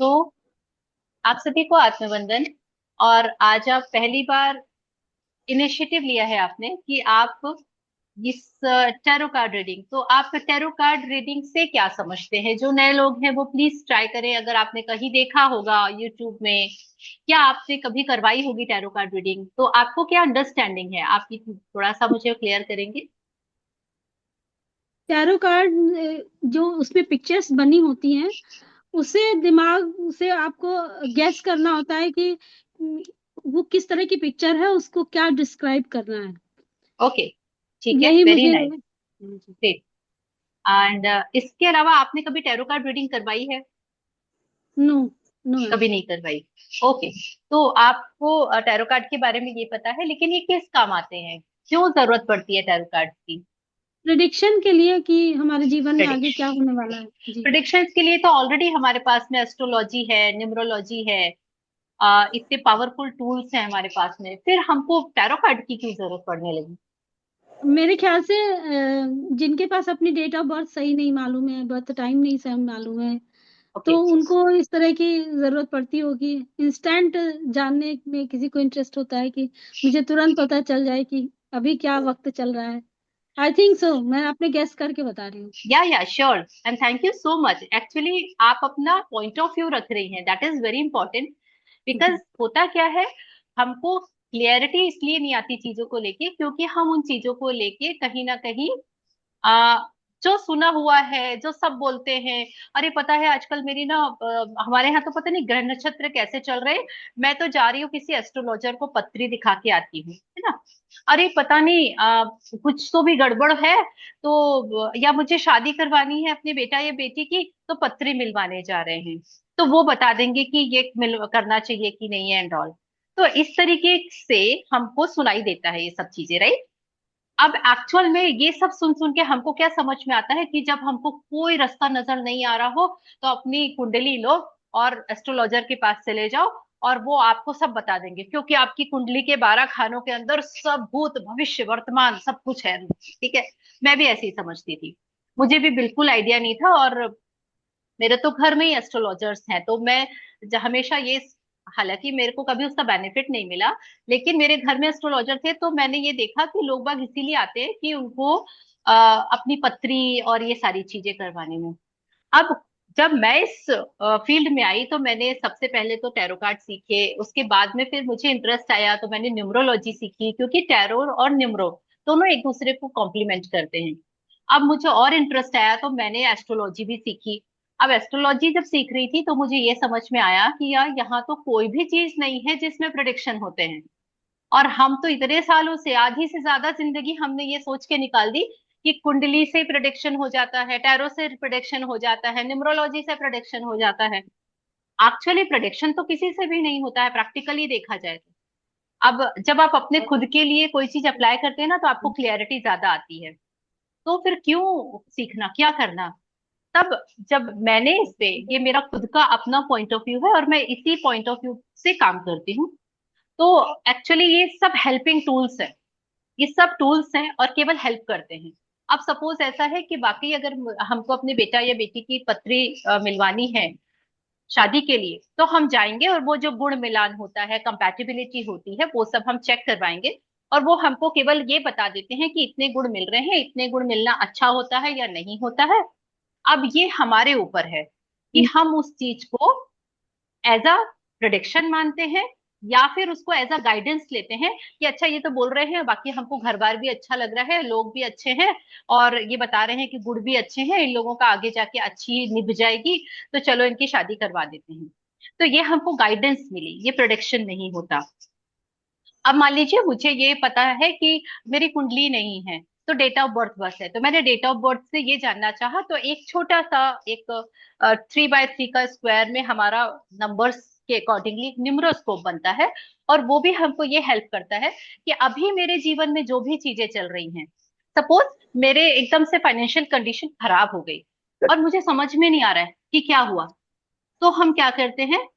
तो आप सभी को आत्मवंदन। और आज आप पहली बार इनिशिएटिव लिया है आपने कि आप इस टैरो कार्ड रीडिंग, तो आप टैरो कार्ड रीडिंग से क्या समझते हैं? जो नए लोग हैं वो प्लीज ट्राई करें। अगर आपने कहीं देखा होगा यूट्यूब में या आपने कभी करवाई होगी टैरो कार्ड रीडिंग, तो आपको क्या अंडरस्टैंडिंग है आपकी, थोड़ा सा मुझे क्लियर करेंगे? टैरो कार्ड जो उसमें पिक्चर्स बनी होती हैं, उसे दिमाग से आपको गैस करना होता है कि वो किस तरह की पिक्चर है, उसको क्या डिस्क्राइब करना है। ओके, ठीक है, यही वेरी मुझे। Nice, great. एंड इसके अलावा आपने कभी टैरो कार्ड रीडिंग करवाई है? No, no. कभी नहीं करवाई। ओके, तो आपको टैरो कार्ड के बारे में ये पता है, लेकिन ये किस काम आते हैं? क्यों जरूरत पड़ती है टैरो कार्ड की? प्रिडिक्शन के लिए कि हमारे जीवन में आगे क्या प्रिडिक्शन, होने वाला है। जी। प्रिडिक्शंस के लिए तो ऑलरेडी हमारे पास में एस्ट्रोलॉजी है, न्यूमरोलॉजी है। इतने पावरफुल टूल्स हैं हमारे पास में, फिर हमको टैरो कार्ड की क्यों जरूरत पड़ने लगी? मेरे ख्याल से जिनके पास अपनी डेट ऑफ बर्थ सही नहीं मालूम है, बर्थ टाइम नहीं सही मालूम है, ओके। तो उनको इस तरह की जरूरत पड़ती होगी। इंस्टेंट जानने में किसी को इंटरेस्ट होता है कि मुझे तुरंत पता चल जाए कि अभी क्या वक्त चल रहा है। आई थिंक सो, मैं अपने गेस करके बता रही हूँ। Yeah sure, and thank you so much. Actually आप अपना पॉइंट ऑफ व्यू रख रही हैं, that is very important. Because जी। होता क्या है, हमको क्लियरिटी इसलिए नहीं आती चीजों को लेके क्योंकि हम उन चीजों को लेके कहीं ना कहीं आ, जो सुना हुआ है, जो सब बोलते हैं। अरे पता है आजकल मेरी ना हमारे यहाँ तो पता नहीं ग्रह नक्षत्र कैसे चल रहे हैं। मैं तो जा रही हूँ किसी एस्ट्रोलॉजर को पत्री दिखा के आती हूँ, है ना। अरे पता नहीं कुछ तो भी गड़बड़ है। तो या मुझे शादी करवानी है अपने बेटा या बेटी की, तो पत्री मिलवाने जा रहे हैं। तो वो बता देंगे कि ये मिल करना चाहिए कि नहीं है एंड ऑल। तो इस तरीके से हमको सुनाई देता है ये सब चीजें, राइट। अब एक्चुअल में ये सब सुन सुन के हमको क्या समझ में आता है कि जब हमको कोई रास्ता नजर नहीं आ रहा हो, तो अपनी कुंडली लो और एस्ट्रोलॉजर के पास चले जाओ, और वो आपको सब बता देंगे, क्योंकि आपकी कुंडली के 12 खानों के अंदर सब भूत भविष्य वर्तमान सब कुछ है। ठीक है, मैं भी ऐसे ही समझती थी। मुझे भी बिल्कुल आइडिया नहीं था, और मेरे तो घर में ही एस्ट्रोलॉजर्स हैं, तो मैं हमेशा ये, हालांकि मेरे को कभी उसका बेनिफिट नहीं मिला, लेकिन मेरे घर में एस्ट्रोलॉजर थे तो मैंने ये देखा कि लोग बाग इसीलिए आते हैं कि उनको अपनी पत्री और ये सारी चीजें करवाने में। अब जब मैं इस फील्ड में आई तो मैंने सबसे पहले तो टैरो कार्ड सीखे, उसके बाद में फिर मुझे इंटरेस्ट आया तो मैंने न्यूमरोलॉजी सीखी, क्योंकि टैरो और न्यूमरो दोनों एक दूसरे को कॉम्प्लीमेंट करते हैं। अब मुझे और इंटरेस्ट आया तो मैंने एस्ट्रोलॉजी भी सीखी। अब एस्ट्रोलॉजी जब सीख रही थी तो मुझे ये समझ में आया कि यार यहाँ तो कोई भी चीज नहीं है जिसमें प्रिडिक्शन होते हैं। और हम तो इतने सालों से, आधी से ज्यादा जिंदगी हमने ये सोच के निकाल दी कि कुंडली से प्रिडिक्शन हो जाता है, टैरो से प्रिडिक्शन हो जाता है, न्यूमरोलॉजी से प्रिडिक्शन हो जाता है। एक्चुअली प्रिडिक्शन तो किसी से भी नहीं होता है, प्रैक्टिकली देखा जाए तो। अब जब आप अपने खुद के लिए कोई चीज अप्लाई करते हैं ना, तो आपको क्लियरिटी ज्यादा आती है। तो फिर क्यों सीखना, क्या करना? तब जब मैंने इस पे, ये मेरा खुद का अपना पॉइंट ऑफ व्यू है और मैं इसी पॉइंट ऑफ व्यू से काम करती हूँ। तो एक्चुअली ये सब हेल्पिंग टूल्स है, ये सब टूल्स हैं और केवल हेल्प करते हैं। अब सपोज ऐसा है कि बाकी अगर हमको अपने बेटा या बेटी की पत्री मिलवानी है शादी के लिए, तो हम जाएंगे और वो जो गुण मिलान होता है, कंपैटिबिलिटी होती है, वो सब हम चेक करवाएंगे। और वो हमको केवल ये बता देते हैं कि इतने गुण मिल रहे हैं, इतने गुण मिलना अच्छा होता है या नहीं होता है। अब ये हमारे ऊपर है कि हम उस चीज को एज अ प्रिडिक्शन मानते हैं, या फिर उसको एज अ गाइडेंस लेते हैं कि अच्छा ये तो बोल रहे हैं, बाकी हमको घर बार भी अच्छा लग रहा है, लोग भी अच्छे हैं, और ये बता रहे हैं कि गुण भी अच्छे हैं, इन लोगों का आगे जाके अच्छी निभ जाएगी, तो चलो इनकी शादी करवा देते हैं। तो ये हमको गाइडेंस मिली, ये प्रोडिक्शन नहीं होता। अब मान लीजिए मुझे ये पता है कि मेरी कुंडली नहीं है, तो डेट ऑफ बर्थ बस है, तो मैंने डेट ऑफ बर्थ से ये जानना चाहा, तो एक छोटा सा एक 3 बाय 3 का स्क्वायर में हमारा नंबर्स के अकॉर्डिंगली एक न्यूमरोस्कोप बनता है। और वो भी हमको ये हेल्प करता है कि अभी मेरे जीवन में जो भी चीजें चल रही हैं, सपोज मेरे एकदम से फाइनेंशियल कंडीशन खराब हो गई और मुझे समझ में नहीं आ रहा है कि क्या हुआ, तो हम क्या करते हैं,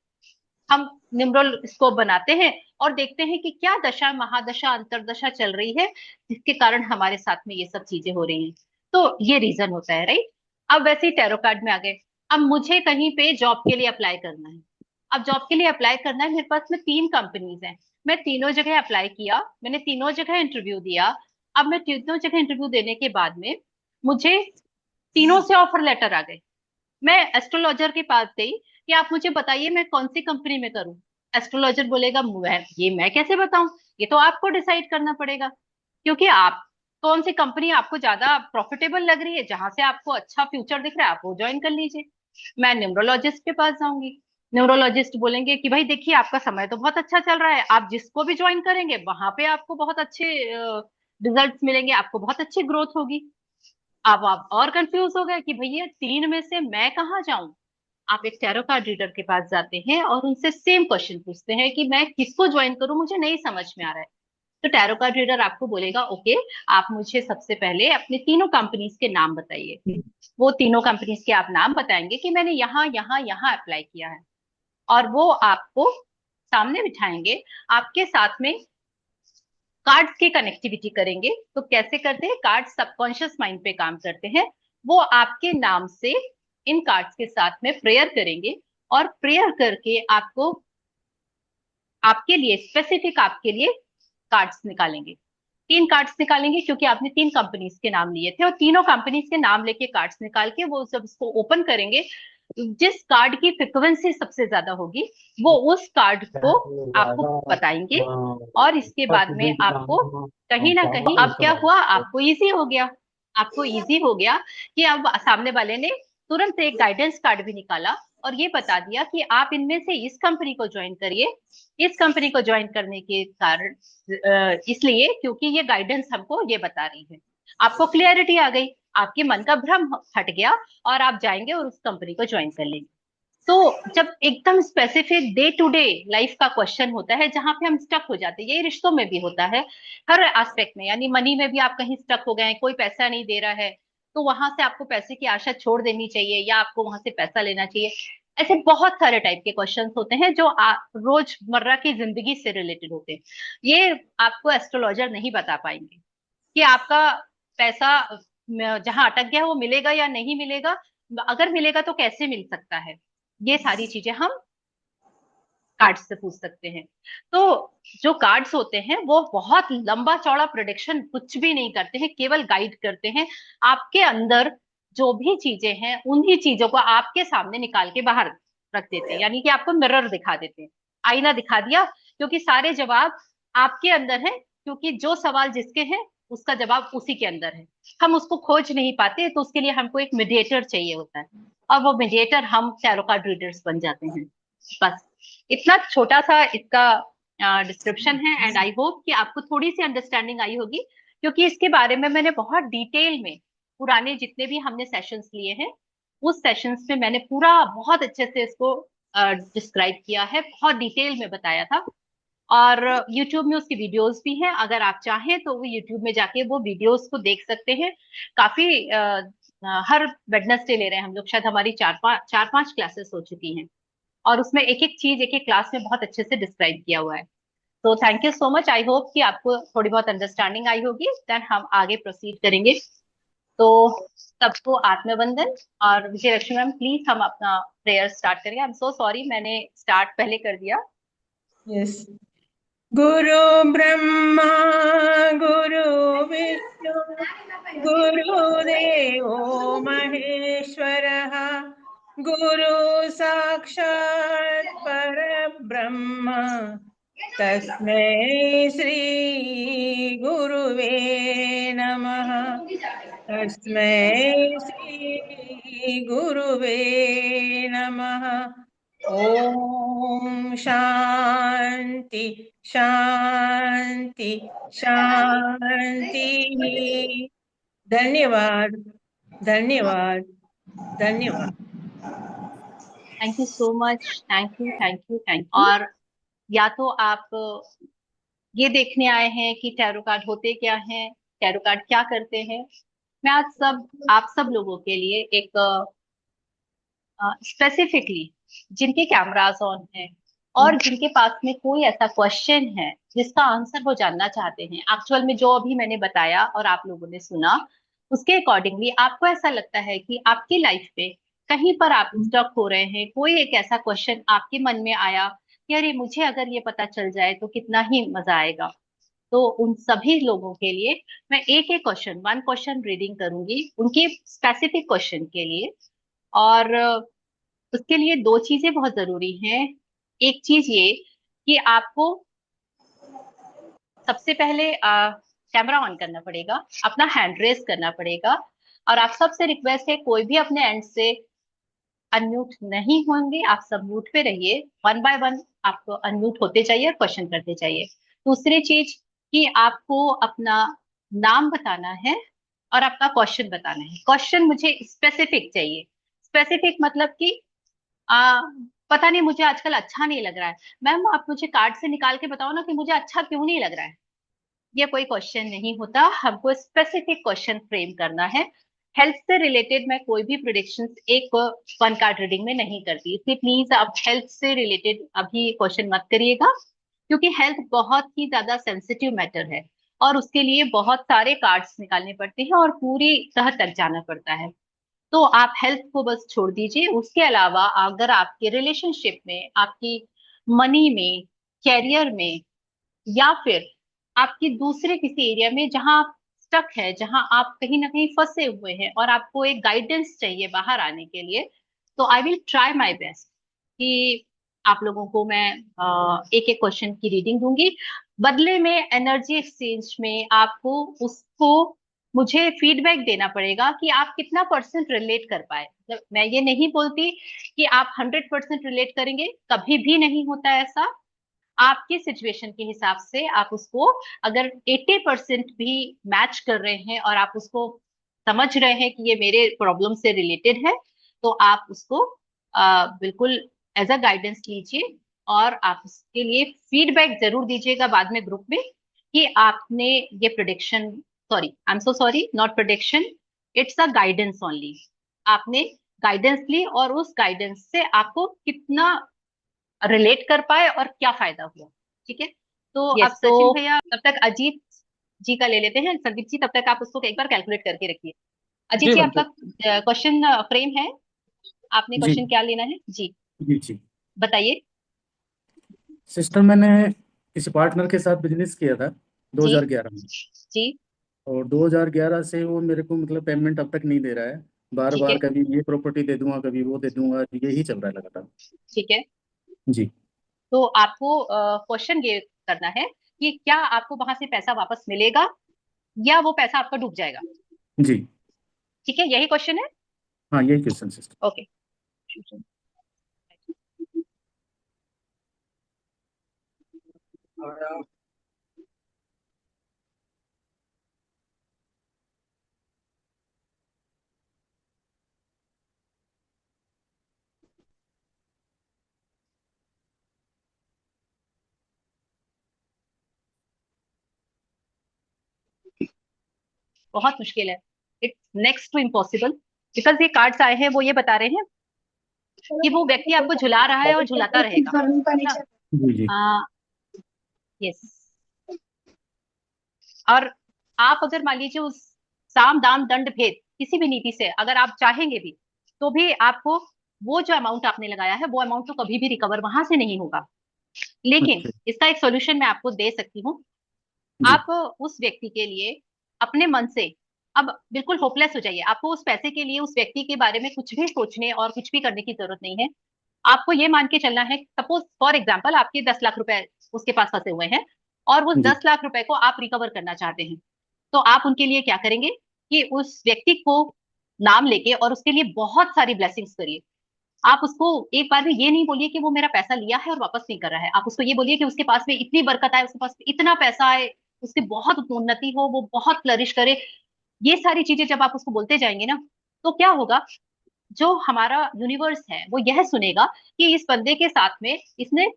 हम निम्रोल स्कोप बनाते हैं और देखते हैं कि क्या दशा महादशा अंतरदशा चल रही है जिसके कारण हमारे साथ में ये सब चीजें हो रही हैं। तो ये रीजन होता है, राइट। अब वैसे ही टैरो कार्ड में आ गए। अब मुझे कहीं पे जॉब के लिए अप्लाई करना है। अब जॉब के लिए अप्लाई करना है, मेरे पास में 3 कंपनीज हैं। मैं तीनों जगह अप्लाई किया, मैंने तीनों जगह इंटरव्यू दिया। अब मैं तीनों जगह इंटरव्यू देने के बाद में मुझे तीनों से ऑफर लेटर आ गए। मैं एस्ट्रोलॉजर के पास गई कि आप मुझे बताइए मैं कौन सी कंपनी में करूं। एस्ट्रोलॉजर बोलेगा मैं कैसे बताऊं, ये तो आपको डिसाइड करना पड़ेगा, क्योंकि आप कौन सी कंपनी आपको ज्यादा प्रॉफिटेबल लग रही है, जहां से आपको अच्छा फ्यूचर दिख रहा है, आप वो ज्वाइन कर लीजिए। मैं न्यूमरोलॉजिस्ट के पास जाऊंगी, न्यूमरोलॉजिस्ट बोलेंगे कि भाई देखिए आपका समय तो बहुत अच्छा चल रहा है, आप जिसको भी ज्वाइन करेंगे वहां पे आपको बहुत अच्छे रिजल्ट्स मिलेंगे, आपको बहुत अच्छी ग्रोथ होगी। अब आप और कंफ्यूज हो गए कि भैया 3 में से मैं कहाँ जाऊं। आप एक टैरो कार्ड रीडर के पास जाते हैं और उनसे सेम क्वेश्चन पूछते हैं कि मैं किसको ज्वाइन करूं, मुझे नहीं समझ में आ रहा है। तो टैरो कार्ड रीडर आपको बोलेगा ओके, आप मुझे सबसे पहले अपने तीनों कंपनीज के नाम बताइए। वो तीनों कंपनीज के आप नाम बताएंगे कि मैंने यहाँ यहाँ यहाँ अप्लाई किया है, और वो आपको सामने बिठाएंगे, आपके साथ में कार्ड्स की कनेक्टिविटी करेंगे। तो कैसे करते हैं, कार्ड सबकॉन्शियस माइंड पे काम करते हैं। वो आपके नाम से इन कार्ड्स के साथ में प्रेयर करेंगे, और प्रेयर करके आपको आपके लिए स्पेसिफिक आपके लिए कार्ड्स निकालेंगे। 3 कार्ड्स निकालेंगे, क्योंकि आपने 3 कंपनीज के नाम लिए थे, और तीनों कंपनीज के नाम लेके कार्ड्स निकाल के वो जब उसको ओपन करेंगे, जिस कार्ड की फ्रिक्वेंसी सबसे ज्यादा होगी वो उस कार्ड को आपको बताएंगे। और इसके बाद में आपको कहीं ना कहीं, अब क्या हुआ, आपको इजी हो गया। आपको इजी हो गया कि अब सामने वाले ने तुरंत एक गाइडेंस कार्ड भी निकाला और ये बता दिया कि आप इनमें से इस कंपनी को ज्वाइन करिए। इस कंपनी को ज्वाइन करने के कारण इसलिए क्योंकि ये गाइडेंस हमको ये बता रही है। आपको क्लियरिटी आ गई, आपके मन का भ्रम हट गया, और आप जाएंगे और उस कंपनी को ज्वाइन कर लेंगे। तो जब एकदम specific day to day life का क्वेश्चन होता है जहां पे हम स्टक हो जाते हैं, यही रिश्तों में भी होता है, हर एस्पेक्ट में, यानी मनी में भी आप कहीं स्टक हो गए हैं, कोई पैसा नहीं दे रहा है, तो वहां से आपको पैसे की आशा छोड़ देनी चाहिए या आपको वहां से पैसा लेना चाहिए। ऐसे बहुत सारे टाइप के क्वेश्चंस होते हैं जो रोजमर्रा की जिंदगी से रिलेटेड होते हैं। ये आपको एस्ट्रोलॉजर नहीं बता पाएंगे कि आपका पैसा जहां अटक गया वो मिलेगा या नहीं मिलेगा, अगर मिलेगा तो कैसे मिल सकता है। ये सारी चीजें हम कार्ड्स से पूछ सकते हैं। तो जो कार्ड्स होते हैं वो बहुत लंबा चौड़ा प्रोडिक्शन कुछ भी नहीं करते हैं, केवल गाइड करते हैं। आपके अंदर जो भी चीजें हैं उन्हीं चीजों को आपके सामने निकाल के बाहर रख देते हैं, यानी कि आपको मिरर दिखा देते हैं, आईना दिखा दिया, क्योंकि सारे जवाब आपके अंदर है, क्योंकि जो सवाल जिसके हैं उसका जवाब उसी के अंदर है। हम उसको खोज नहीं पाते, तो उसके लिए हमको एक मीडिएटर चाहिए होता है, और वो मीडिएटर हम टैरो कार्ड रीडर्स बन जाते हैं। बस इतना छोटा सा इसका डिस्क्रिप्शन है, एंड आई होप कि आपको थोड़ी सी अंडरस्टैंडिंग आई होगी, क्योंकि इसके बारे में मैंने बहुत डिटेल में पुराने जितने भी हमने सेशंस लिए हैं उस सेशंस में मैंने पूरा बहुत अच्छे से इसको डिस्क्राइब किया है, बहुत डिटेल में बताया था। और YouTube में उसकी वीडियोस भी हैं, अगर आप चाहें तो वो YouTube में जाके वो वीडियोस को देख सकते हैं। काफी हर वेडनेसडे ले रहे हैं हम लोग, शायद हमारी 4-5 क्लासेस हो चुकी हैं, और उसमें एक एक चीज एक एक क्लास में बहुत अच्छे से डिस्क्राइब किया हुआ है। तो thank you so much, I hope कि आपको थोड़ी बहुत अंडरस्टैंडिंग आई होगी। देन हम आगे प्रोसीड करेंगे। तो सबको आत्मबंधन। और विजय लक्ष्मी मैम प्लीज हम अपना प्रेयर स्टार्ट करेंगे। आई एम सो सॉरी मैंने स्टार्ट पहले कर दिया। यस। गुरु ब्रह्मा गुरु विष्णु गुरुदेवो महेश्वरः गुरु साक्षात् परब्रह्म तस्मै श्री गुरुवे नमः। तस्मै श्री गुरुवे नमः। ओम शांति शांति शांति। धन्यवाद धन्यवाद धन्यवाद। Thank you so much, thank you thank you thank you. और या तो आप ये देखने आए हैं कि टैरो कार्ड होते क्या हैं, टैरो कार्ड क्या करते हैं, मैं आज आप सब लोगों के लिए एक स्पेसिफिकली जिनके कैमरास ऑन है और जिनके पास में कोई ऐसा क्वेश्चन है जिसका आंसर वो जानना चाहते हैं, एक्चुअल में जो अभी मैंने बताया और आप लोगों ने सुना उसके अकॉर्डिंगली आपको ऐसा लगता है कि आपकी लाइफ पे कहीं पर आप स्टक हो रहे हैं, कोई एक ऐसा क्वेश्चन आपके मन में आया कि अरे मुझे अगर ये पता चल जाए तो कितना ही मजा आएगा, तो उन सभी लोगों के लिए मैं एक एक क्वेश्चन, वन क्वेश्चन रीडिंग करूंगी उनके स्पेसिफिक क्वेश्चन के लिए। और उसके लिए दो चीजें बहुत जरूरी हैं। एक चीज ये कि आपको सबसे पहले कैमरा ऑन करना पड़ेगा, अपना हैंड रेस करना पड़ेगा, और आप सबसे रिक्वेस्ट है कोई भी अपने एंड से अनम्यूट नहीं होंगे, आप सब म्यूट पे रहिए। वन बाय वन आपको अनम्यूट होते जाइए और क्वेश्चन करते जाइए। दूसरी चीज कि आपको अपना नाम बताना है और आपका क्वेश्चन बताना है। क्वेश्चन मुझे स्पेसिफिक चाहिए। स्पेसिफिक मतलब कि आ, पता नहीं मुझे आजकल अच्छा नहीं लग रहा है, मैम आप मुझे कार्ड से निकाल के बताओ ना कि मुझे अच्छा क्यों नहीं लग रहा है। ये कोई क्वेश्चन नहीं होता, हमको स्पेसिफिक क्वेश्चन फ्रेम करना है। हेल्थ से रिलेटेड मैं कोई भी प्रिडिक्शन एक वन कार्ड रीडिंग में नहीं करती, इसलिए प्लीज आप हेल्थ से रिलेटेड अभी क्वेश्चन मत करिएगा, क्योंकि हेल्थ बहुत ही ज्यादा सेंसिटिव मैटर है और उसके लिए बहुत सारे कार्ड्स निकालने पड़ते हैं और पूरी तह तक जाना पड़ता है। तो आप हेल्थ को बस छोड़ दीजिए। उसके अलावा अगर आपके रिलेशनशिप में, आपकी मनी में, कैरियर में, या फिर आपकी दूसरे किसी एरिया में जहां आप स्टक है, जहां आप कहीं ना कहीं फंसे हुए हैं और आपको एक गाइडेंस चाहिए बाहर आने के लिए, तो I will try my best कि आप लोगों को मैं एक एक क्वेश्चन की रीडिंग दूंगी। बदले में एनर्जी एक्सचेंज में आपको उसको मुझे फीडबैक देना पड़ेगा कि आप कितना परसेंट रिलेट कर पाए। मतलब मैं ये नहीं बोलती कि आप 100% रिलेट करेंगे, कभी भी नहीं होता ऐसा। आपकी सिचुएशन के हिसाब से आप उसको अगर 80% भी मैच कर रहे हैं और आप उसको समझ रहे हैं कि ये मेरे प्रॉब्लम से रिलेटेड है, तो आप उसको बिल्कुल एज अ गाइडेंस लीजिए और आप उसके लिए फीडबैक जरूर दीजिएगा बाद में ग्रुप में कि आपने ये prediction, sorry I am so sorry, not prediction, it's a guidance only. आपने गाइडेंस ली और उस गाइडेंस से आपको कितना रिलेट कर पाए और क्या फायदा हुआ। ठीक है, तो आप यस। तो सचिन भैया तब तक अजीत जी का ले लेते हैं। संदीप जी तब तक आप उसको एक बार कैलकुलेट करके रखिए। अजीत जी जी मैम। आपका क्वेश्चन फ्रेम है, आपने जी क्वेश्चन क्या लेना है जी, जी जी बताइए। सिस्टर, मैंने किसी पार्टनर के साथ बिजनेस किया था जी 2011 में। जी और 2011 से वो मेरे को मतलब पेमेंट अब तक नहीं दे रहा है। बार ठीक है बार कभी ये प्रॉपर्टी दे दूंगा, कभी वो दे दूंगा, यही चल रहा है लगातार। ठीक है। जी तो आपको क्वेश्चन ये करना है कि क्या आपको वहां से पैसा वापस मिलेगा या वो पैसा आपका डूब जाएगा। जी। ठीक है, यही क्वेश्चन है। हाँ, यही क्वेश्चन सिस्टर। ओके। बहुत मुश्किल है, it's next to impossible, because ये कार्ड्स आए हैं वो ये बता रहे हैं कि वो व्यक्ति आपको झुला रहा है और झुलाता रहेगा, है ना। जी जी यस। और आप अगर मान लीजिए उस साम दाम दंड भेद किसी भी नीति से अगर आप चाहेंगे भी, तो भी आपको वो जो अमाउंट आपने लगाया है वो अमाउंट तो कभी भी रिकवर वहां से नहीं होगा। लेकिन अच्छा। इसका एक सॉल्यूशन मैं आपको दे सकती हूँ। जी आप उस व्यक्ति के लिए अपने मन से अब बिल्कुल होपलेस हो जाइए। आपको उस पैसे के लिए उस व्यक्ति के बारे में कुछ भी सोचने और कुछ भी करने की जरूरत नहीं है। आपको ये मान के चलना है, सपोज फॉर एग्जाम्पल आपके 10 लाख रुपए उसके पास फंसे हुए हैं और वो जी 10 लाख रुपए को आप रिकवर करना चाहते हैं। तो आप उनके लिए क्या करेंगे कि उस व्यक्ति को नाम लेके और उसके लिए बहुत सारी ब्लेसिंग्स करिए। आप उसको एक बार में ये नहीं बोलिए कि वो मेरा पैसा लिया है और वापस नहीं कर रहा है, आप उसको ये बोलिए कि उसके पास में इतनी बरकत आए, उसके पास इतना पैसा आए, उसकी बहुत उन्नति हो, वो बहुत फ्लरिश करे। ये सारी चीजें जब आप उसको बोलते जाएंगे ना, तो क्या होगा, जो हमारा यूनिवर्स है वो यह सुनेगा कि इस बंदे के साथ में इसने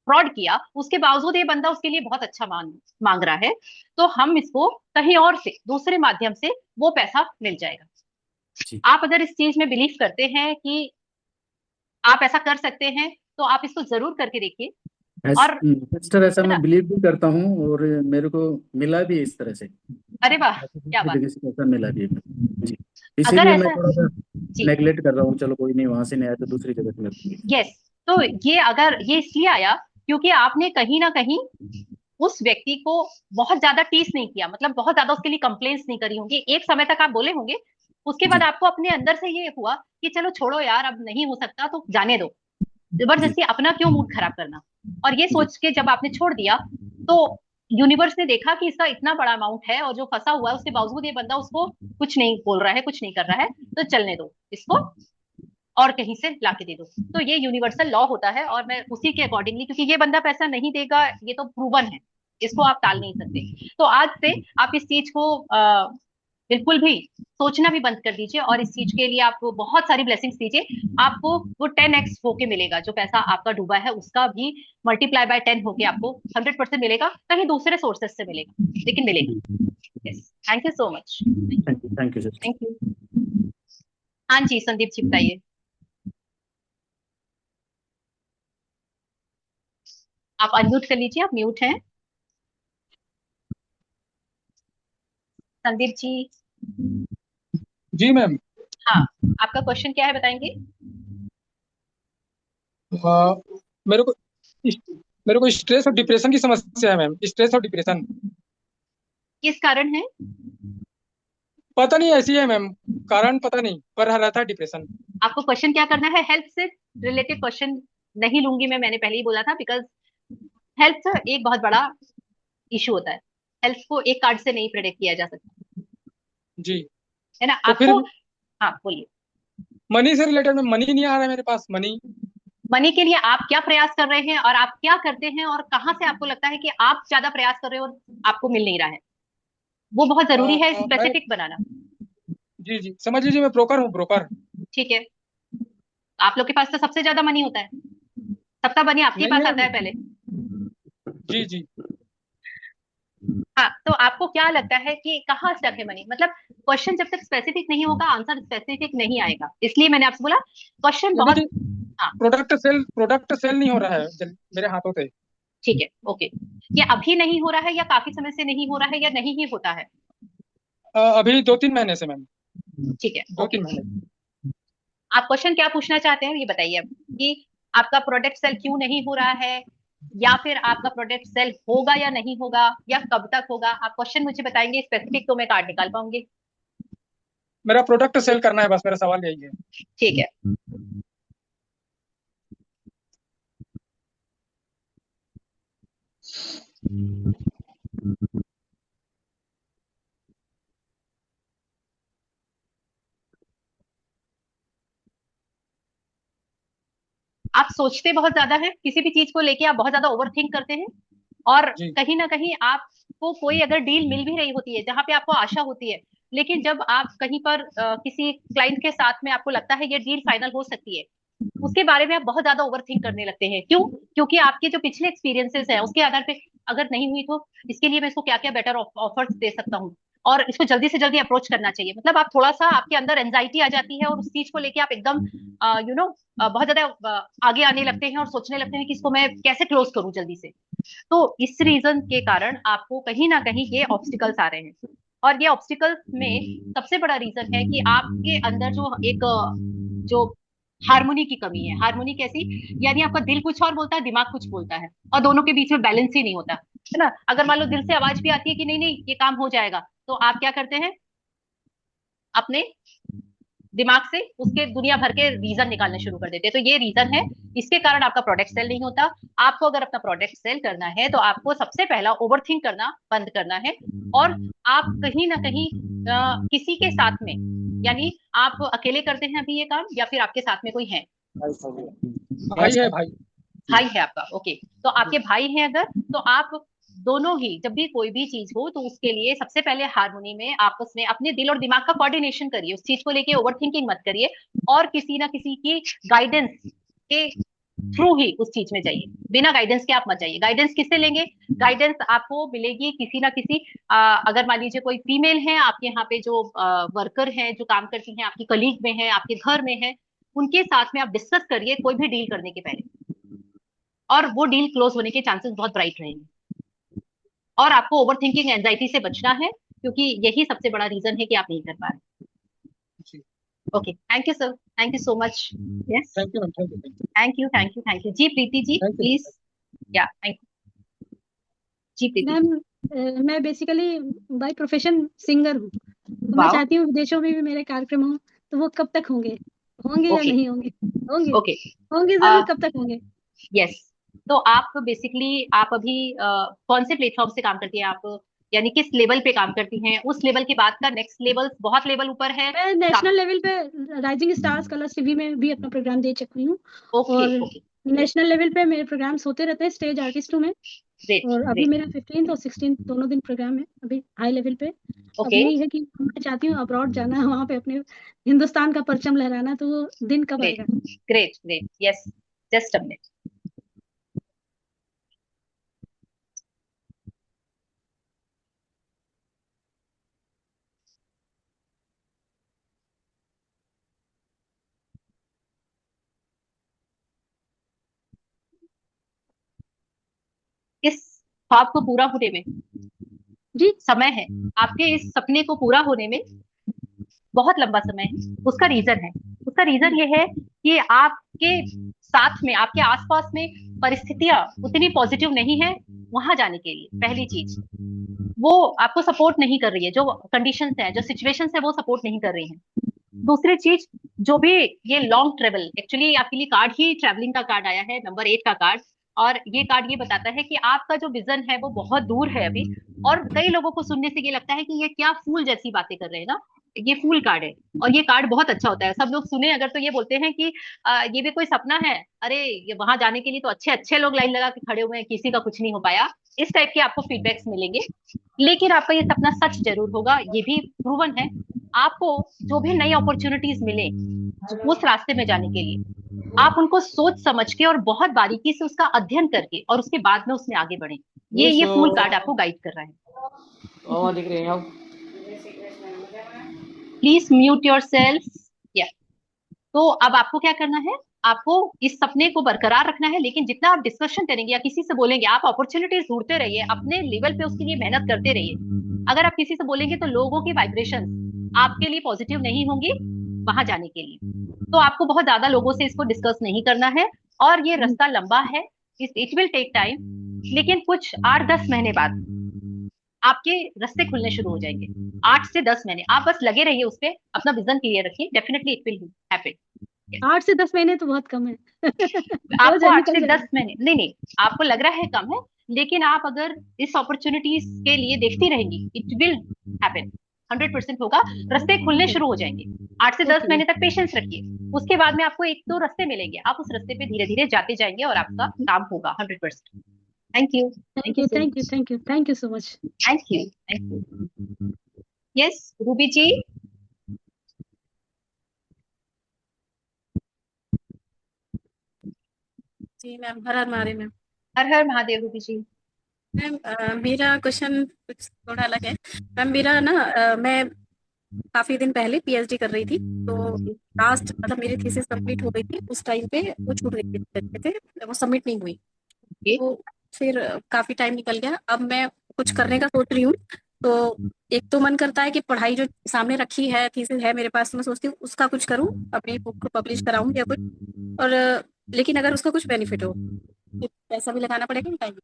फ्रॉड किया, उसके बावजूद ये बंदा उसके लिए बहुत अच्छा मांग रहा है, तो हम इसको कहीं और से दूसरे माध्यम से वो पैसा मिल जाएगा। जी। आप अगर इस चीज में बिलीव करते हैं कि आप ऐसा कर सकते हैं, तो आप इसको जरूर करके देखिए। और सिस्टर, ऐसा है मैं ना। बिलीव भी करता हूँ और मेरे को मिला भी है इस तरह से। अरे वाह, क्या काफी बात। जगह से पैसा मिला भी है। जी अगर इसीलिए मैं ऐसा थोड़ा सा जी नेगलेक्ट कर रहा हूँ, चलो कोई नहीं, वहां से नहीं आया तो दूसरी जगह से मिलते हैं। यस, तो ये अगर ये इसलिए आया क्योंकि आपने कहीं ना कहीं उस व्यक्ति को बहुत ज्यादा टीस नहीं किया, मतलब बहुत ज्यादा उसके लिए कंप्लेंट्स नहीं करी होंगी, एक समय तक आप बोले होंगे, उसके बाद जी आपको अपने अंदर से ये हुआ कि चलो छोड़ो यार, अब नहीं हो सकता तो जाने दो, जी जबरदस्ती अपना क्यों मूड खराब करना। और ये जी सोच के जब आपने छोड़ दिया तो यूनिवर्स ने देखा कि इसका इतना बड़ा अमाउंट है और जो फंसा हुआ है उसके बावजूद ये बंदा उसको कुछ नहीं बोल रहा है, कुछ नहीं कर रहा है, तो चलने दो इसको और कहीं से लाके दे दो। तो ये यूनिवर्सल लॉ होता है और मैं उसी के अकॉर्डिंगली, क्योंकि ये बंदा पैसा नहीं देगा ये तो प्रूवन है, इसको आप टाल नहीं सकते, तो आज से आप इस चीज को बिल्कुल भी सोचना भी बंद कर दीजिए और इस चीज के लिए आप बहुत सारी ब्लेसिंग्स दीजिए, आपको वो 10x होके मिलेगा, जो पैसा आपका डूबा है उसका भी मल्टीप्लाई बाय 10 होके आपको 100% मिलेगा, कहीं दूसरे सोर्सेस से मिलेगा, लेकिन मिलेगा। Yes, thank you so much. Thank you sister. Thank you. हाँ जी संदीप जी बताइए। आप अनम्यूट कर लीजिए, आप म्यूट हैं संदीप जी। जी मैम। हाँ, आपका क्वेश्चन क्या है बताएंगे। हाँ, मेरे को मेरे को स्ट्रेस और डिप्रेशन की समस्या है मैम, स्ट्रेस और डिप्रेशन। किस कारण है। पता नहीं, ऐसी है मैम, कारण पता नहीं, पर रहता है डिप्रेशन। आपको क्वेश्चन क्या करना है, हेल्थ से रिलेटेड क्वेश्चन नहीं लूंगी मैं, मैंने पहले ही बोला था, बिकॉज हेल्थ एक बहुत बड़ा इशू होता है, हेल्थ को एक कार्ड से नहीं प्रेडिक्ट किया जा सकता, जी। है ना तो फिर आपको। हाँ बोलिए। मनी से रिलेटेड में, मनी नहीं आ रहा है मेरे पास, मनी। मनी के लिए आप क्या प्रयास कर रहे हैं और आप क्या करते हैं और कहाँ से आपको लगता है कि आप ज्यादा प्रयास कर रहे हो और आपको मिल नहीं रहा है, वो बहुत जरूरी है मैं, स्पेसिफिक बनाना। जी जी, समझ लीजिए मैं ब्रोकर हूँ, ब्रोकर। ठीक है, आप लोग के पास तो सबसे ज्यादा मनी होता है, सबका मनी आपके नहीं पास है। आता है पहले। जी जी। हाँ, तो आपको क्या लगता है कि कहाँ स्टक है मनी, मतलब क्वेश्चन जब तक स्पेसिफिक नहीं होगा आंसर स्पेसिफिक नहीं आएगा, इसलिए मैंने आपसे बोला क्वेश्चन यानी बहुत। कि हाँ प्रोडक्ट सेल नहीं हो रहा है मेरे हाथों से। ठीक है, ओके, ये अभी नहीं हो रहा है या काफी समय से नहीं हो रहा है या नहीं ही होता है। अभी 2-3 महीने से मैम, ठीक है, दो ओके, तीन महीने आप क्वेश्चन क्या पूछना चाहते हैं ये बताइए अब, कि आपका प्रोडक्ट सेल क्यों नहीं हो रहा है, या फिर आपका प्रोडक्ट सेल होगा या नहीं होगा, या कब तक होगा, आप क्वेश्चन मुझे बताएंगे स्पेसिफिक तो मैं कार्ड निकाल पाऊंगी। मेरा प्रोडक्ट सेल करना है, बस मेरा सवाल यही है। ठीक है, आप सोचते बहुत ज्यादा है किसी भी चीज को लेके, आप बहुत ज्यादा ओवर थिंक करते हैं, और जी कहीं ना कहीं आपको कोई अगर डील मिल भी रही होती है जहां पे आपको आशा होती है, लेकिन जब आप कहीं पर किसी क्लाइंट के साथ में आपको लगता है ये डील फाइनल हो सकती है, उसके बारे में आप बहुत ज्यादा ओवर थिंक करने लगते हैं, क्यों, क्योंकि आपके जो पिछले एक्सपीरियंसेस हैं उसके आधार पे अगर नहीं हुई तो इसके लिए मैं इसको क्या क्या बेटर ऑफर्स दे सकता हूँ, और इसको जल्दी से जल्दी अप्रोच करना चाहिए, मतलब आप थोड़ा सा आपके अंदर एंजाइटी आ जाती है और उस चीज को लेके आप एकदम बहुत ज्यादा आगे आने लगते हैं और सोचने लगते हैं कि इसको मैं कैसे क्लोज करूं जल्दी से। तो इस रीजन के कारण आपको कहीं ना कहीं ये ऑब्स्टिकल्स आ रहे हैं, और ये ऑब्स्टिकल्स में सबसे बड़ा रीजन है कि आपके अंदर जो एक जो हार्मोनी की कमी है। हार्मोनी कैसी, यानी आपका दिल कुछ और बोलता है, दिमाग कुछ बोलता है, और दोनों के बीच में बैलेंस ही नहीं होता, है ना। अगर मान लो दिल से आवाज भी आती है कि नहीं नहीं ये काम हो जाएगा, तो आप क्या करते हैं, अपने दिमाग से उसके दुनिया भर के रीजन निकालने शुरू कर देते हैं, तो ये रीजन है, इसके कारण आपका प्रोडक्ट सेल नहीं होता। आपको अगर अपना प्रोडक्ट सेल करना है तो आपको सबसे पहला ओवर थिंक करना बंद करना है, और आप कहीं ना कहीं किसी के साथ में, यानी आप अकेले करते हैं अभी ये काम या फिर आपके साथ में कोई है। भाई है, भाई। भाई है आपका, ओके, तो आपके भाई हैं अगर, तो आप दोनों ही जब भी कोई भी चीज हो तो उसके लिए सबसे पहले हार्मोनी में आपस में अपने दिल और दिमाग का कोऑर्डिनेशन करिए, उस चीज को लेके ओवर थिंकिंग मत करिए, और किसी ना किसी की गाइडेंस के थ्रू ही उस चीज में जाइए, बिना गाइडेंस के आप मत जाइए। गाइडेंस किससे लेंगे, गाइडेंस आपको मिलेगी किसी ना किसी अगर मान लीजिए कोई फीमेल है आपके यहाँ पे जो वर्कर है जो काम करती हैं, आपकी कलीग में है, आपके घर में है, उनके साथ में आप डिस्कस करिए कोई भी डील करने के पहले, और वो डील क्लोज होने के चांसेस बहुत ब्राइट रहेंगे। और आपको ओवर थिंकिंग एंजाइटी से बचना है, क्योंकि यही सबसे बड़ा रीजन है कि आप नहीं कर पा रहे। Okay, thank you sir, thank you so much. Yes, thank you ma'am, thank you, thank you, thank you, thank you जी। Preeti ji thank you. Please. Yeah thank you जी प्रीति। मैम मैं बेसिकली बाय प्रोफेशन सिंगर हूँ, तो मैं wow, चाहती हूँ विदेशों में भी मेरे कार्यक्रम हों, तो वो कब तक होंगे, होंगे या ओके नहीं होंगे? होंगे, ओके। होंगे जरूर, कब तक होंगे? यस, तो आप बेसिकली आप अभी कौन से प्लेटफॉर्म से काम करती हैं आप, यानी किस लेवल पे काम करती हैं? उस लेवल के बाद का नेक्स्ट लेवल बहुत लेवल ऊपर है। मैं नेशनल लेवल पे राइजिंग स्टार्स कलर्स टीवी में भी अपना प्रोग्राम दे चुकी हूँ, ओके और ओके, नेशनल लेवल पे मेरे प्रोग्राम्स होते रहते हैं स्टेज आर्टिस्ट हूँ मैं। ग्रेट और अभी ग्रेट। मेरा 15 और 16 दोनों दिन प्रोग्राम है अभी हाई लेवल पे। अब ओके, यही है कि मैं चाहती हूँ अब्रॉड जाना है, वहाँ पे अपने हिंदुस्तान का परचम लहराना, तो वो दिन कब ग्रेट आएगा? Great great. Yes, just a minute. इस ख्वाब को पूरा होने में जी। समय है, आपके इस सपने को पूरा होने में बहुत लंबा समय है। उसका रीजन है, उसका रीजन ये है कि आपके साथ में, आपके आसपास में परिस्थितियां उतनी पॉजिटिव नहीं है वहां जाने के लिए। पहली चीज, वो आपको सपोर्ट नहीं कर रही है, जो कंडीशंस है, जो सिचुएशंस है, वो सपोर्ट नहीं कर रही हैं। दूसरी चीज, जो भी ये लॉन्ग ट्रेवल, एक्चुअली आपके लिए कार्ड ही ट्रेवलिंग का कार्ड आया है, नंबर 8 का कार्ड। और ये कार्ड ये बताता है कि आपका जो विजन है वो बहुत दूर है अभी। और कई लोगों को सुनने से ये लगता है कि ये क्या फूल जैसी बातें कर रहे हैं ना। ये फूल कार्ड है, और ये कार्ड बहुत अच्छा होता है। सब लोग सुने अगर तो ये बोलते हैं कि ये भी कोई सपना है। अरे, ये वहां जाने के लिए तो अच्छे अच्छे लोग लाइन लगा के खड़े हुए हैं, किसी का कुछ नहीं हो पाया। इस टाइप के आपको फीडबैक्स मिलेंगे। लेकिन आपका ये सपना सच जरूर होगा, ये भी प्रूवन है। आपको जो भी नई अपॉर्चुनिटीज मिले उस रास्ते में जाने के लिए, आप उनको सोच समझ के और बहुत बारीकी से उसका अध्ययन करके और उसके बाद में उसमें आगे बढ़े। ये Miso, फूल कार्ड आपको गाइड कर रहा है। oh, di Krinyog. Please mute your self. या, तो अब आपको क्या करना है? आपको इस सपने को बरकरार रखना है, लेकिन जितना आप डिस्कशन करेंगे या किसी से बोलेंगे, आप अपॉर्चुनिटीज ढूंढते रहिए, अपने लेवल पे उसके लिए मेहनत करते रहिए। अगर आप किसी से बोलेंगे तो लोगों की वाइब्रेशन आपके लिए पॉजिटिव नहीं होंगी वहां जाने के लिए। तो आपको बहुत ज्यादा लोगों से इसको डिस्कस नहीं करना है। और ये रास्ता लंबा है, इट विल टेक टाइम। लेकिन कुछ 8-10 महीने बाद आपके रास्ते खुलने शुरू हो जाएंगे। 8 से 10 महीने आप बस लगे रहिए उस पर, अपना विजन क्लियर रखिए, डेफिनेटली इट विल हैपन। 8 से 10 महीने तो बहुत कम है। हो आपको जाए, आठ निकल से दस जाएगा। महीने नहीं नहीं, आपको लग रहा है कम है, लेकिन आप अगर इस अपॉर्चुनिटीज के लिए देखती रहेंगी, इट विल हैपन। 100% होगा, रास्ते खुलने शुरू हो जाएंगे। 8 से 10 महीने तक पेशेंस रखिए। उसके बाद में आपको एक दो रास्ते मिलेंगे, आप उस रास्ते पे धीरे धीरे जाते जाएंगे और आपका काम होगा 100%। Thank you, thank thank you you, so thank you, much. Thank you, thank you so much. Thank you, thank you. Yes, Ruby ji. जी ma'am, Har Har Mahadev ma'am. Har Har Mahadev Ruby ji. Ma'am मेरा क्वेश्चन कुछ थोड़ा अलग है। मैम मेरा ना मैं काफी दिन पहले पीएचडी कर रही थी, तो लास्ट मतलब मेरी थीसिस कंप्लीट हो गई थी, उस टाइम पे वो छूट गई थी, तरीके से वो सबमिट नहीं हुई। ओके, तो फिर काफी टाइम निकल गया, अब मैं कुछ करने का सोच रही हूँ। तो एक तो मन करता है कि पढ़ाई जो सामने रखी है, थीसिस है मेरे पास, तो मैं सोचती हूँ उसका कुछ करूँ, अपनी बुक पब्लिश कराऊँ या कुछ। और लेकिन अगर उसका कुछ बेनिफिट हो, फिर पैसा भी लगाना पड़ेगा, टाइम।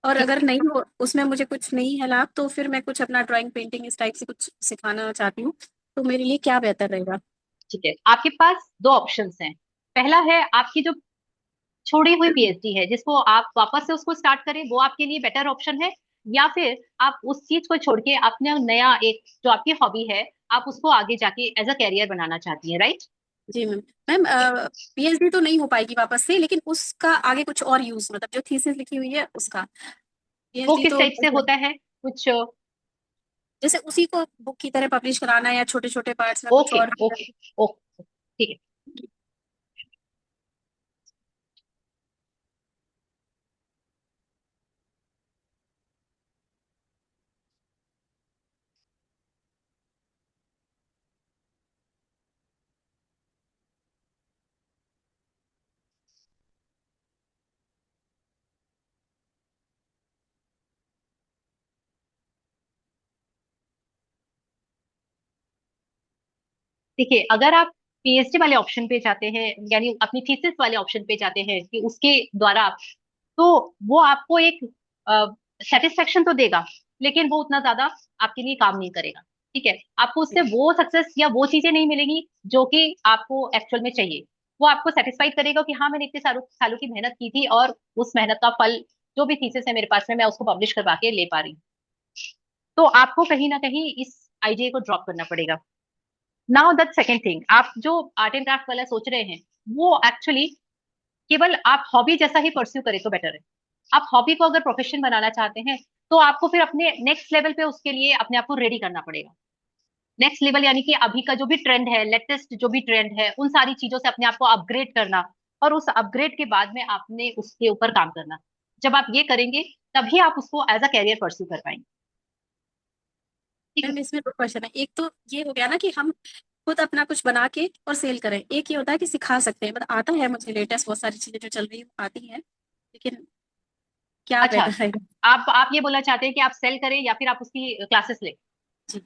और ठीक अगर नहीं हो, उसमें मुझे कुछ नहीं है लाभ, तो फिर मैं कुछ अपना ड्राइंग पेंटिंग इस टाइप से कुछ सिखाना चाहती हूँ। तो मेरे लिए क्या बेहतर रहेगा? ठीक है, आपके पास दो ऑप्शंस हैं। पहला है आपकी जो छोड़ी हुई पीएचडी है, जिसको आप वापस से उसको स्टार्ट करें, वो आपके लिए बेटर ऑप्शन है। या फिर आप उस चीज को छोड़ के अपना नया एक जो आपकी हॉबी है, आप उसको आगे जाके एज अ कैरियर बनाना चाहती हैं, राइट? जी मैम। मैम पीएचडी तो नहीं हो पाएगी वापस से, लेकिन उसका आगे कुछ और यूज, मतलब जो थीसिस लिखी हुई है उसका। वो पीएचडी किस तो टाइप से होता है कुछ? जैसे उसी को बुक की तरह पब्लिश कराना, या छोटे छोटे पार्ट्स में कुछ ओके और। ओके ओके, ठीक है। देखिए, अगर आप पीएचडी वाले ऑप्शन पे जाते हैं, यानी अपनी थीसिस वाले ऑप्शन पे जाते हैं कि उसके द्वारा, तो वो आपको एक सेटिस्फेक्शन तो देगा, लेकिन वो उतना ज्यादा आपके लिए काम नहीं करेगा। ठीक है, आपको उससे वो सक्सेस या वो चीजें नहीं मिलेंगी जो कि आपको एक्चुअल में चाहिए। वो आपको सेटिस्फाइड करेगा कि हाँ, मैंने इतने सालों सालों की मेहनत की थी और उस मेहनत का फल, जो भी थीसिस है मेरे पास में, मैं उसको पब्लिश करवा के ले पा रही हूँ। तो आपको कहीं ना कहीं इस आइडिया को ड्रॉप करना पड़ेगा। नाउ दैट सेकेंड थिंग, आप जो आर्ट एंड क्राफ्ट वाला सोच रहे हैं, वो एक्चुअली केवल आप हॉबी जैसा ही परस्यू करें तो बेटर है। आप हॉबी को अगर प्रोफेशन बनाना चाहते हैं, तो आपको फिर अपने नेक्स्ट लेवल पे उसके लिए अपने आप को रेडी करना पड़ेगा। नेक्स्ट लेवल यानी कि अभी का जो भी ट्रेंड है, लेटेस्ट जो भी ट्रेंड है, उन सारी चीजों से अपने आप को अपग्रेड करना, और उस अपग्रेड के बाद में आपने उसके ऊपर काम करना। जब आप ये करेंगे, तभी आप उसको एज अ कैरियर परस्यू कर पाएंगे। ठीक है। मैम इसमें दो क्वेश्चन है। एक तो ये हो गया ना कि हम खुद अपना कुछ बना के और सेल करें, एक ये होता है कि सिखा सकते हैं, मतलब आता है मुझे लेटेस्ट बहुत सारी चीजें जो चल रही है आती हैं, लेकिन क्या अच्छा, बेटर है? आप ये बोलना चाहते हैं कि आप सेल करें या फिर आप उसकी क्लासेस लें? जी।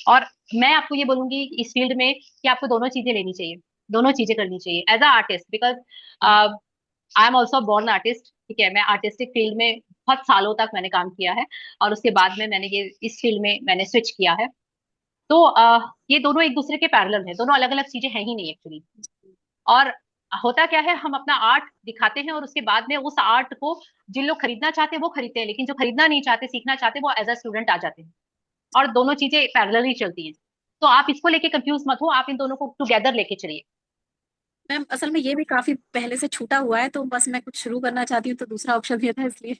और मैं आपको ये बोलूंगी इस फील्ड में कि आपको दोनों चीजें लेनी चाहिए, दोनों चीजें करनी चाहिए as a artist, because I am also born artist. ठीक है, मैं आर्टिस्टिक फील्ड में बहुत सालों तक मैंने काम किया है, और उसके बाद में मैंने ये इस फील्ड में मैंने स्विच किया है। तो ये दोनों एक दूसरे के पैरेलल है, दोनों अलग अलग चीजें हैं ही नहीं एक्चुअली। और होता क्या है, हम अपना आर्ट दिखाते हैं और उसके बाद में उस आर्ट को जिन लोग खरीदना चाहते हैं वो खरीदते हैं, लेकिन जो खरीदना नहीं चाहते, सीखना चाहते हैं, वो एज अ स्टूडेंट आ जाते हैं, और दोनों चीजें पैरेलल ही चलती हैं। तो आप इसको लेके कंफ्यूज मत हो, आप इन दोनों को टुगेदर लेके चलिए। मैम असल में ये भी काफी पहले से छूटा हुआ है, तो बस मैं कुछ शुरू करना चाहती हूँ, तो दूसरा ऑप्शन ये था, इसलिए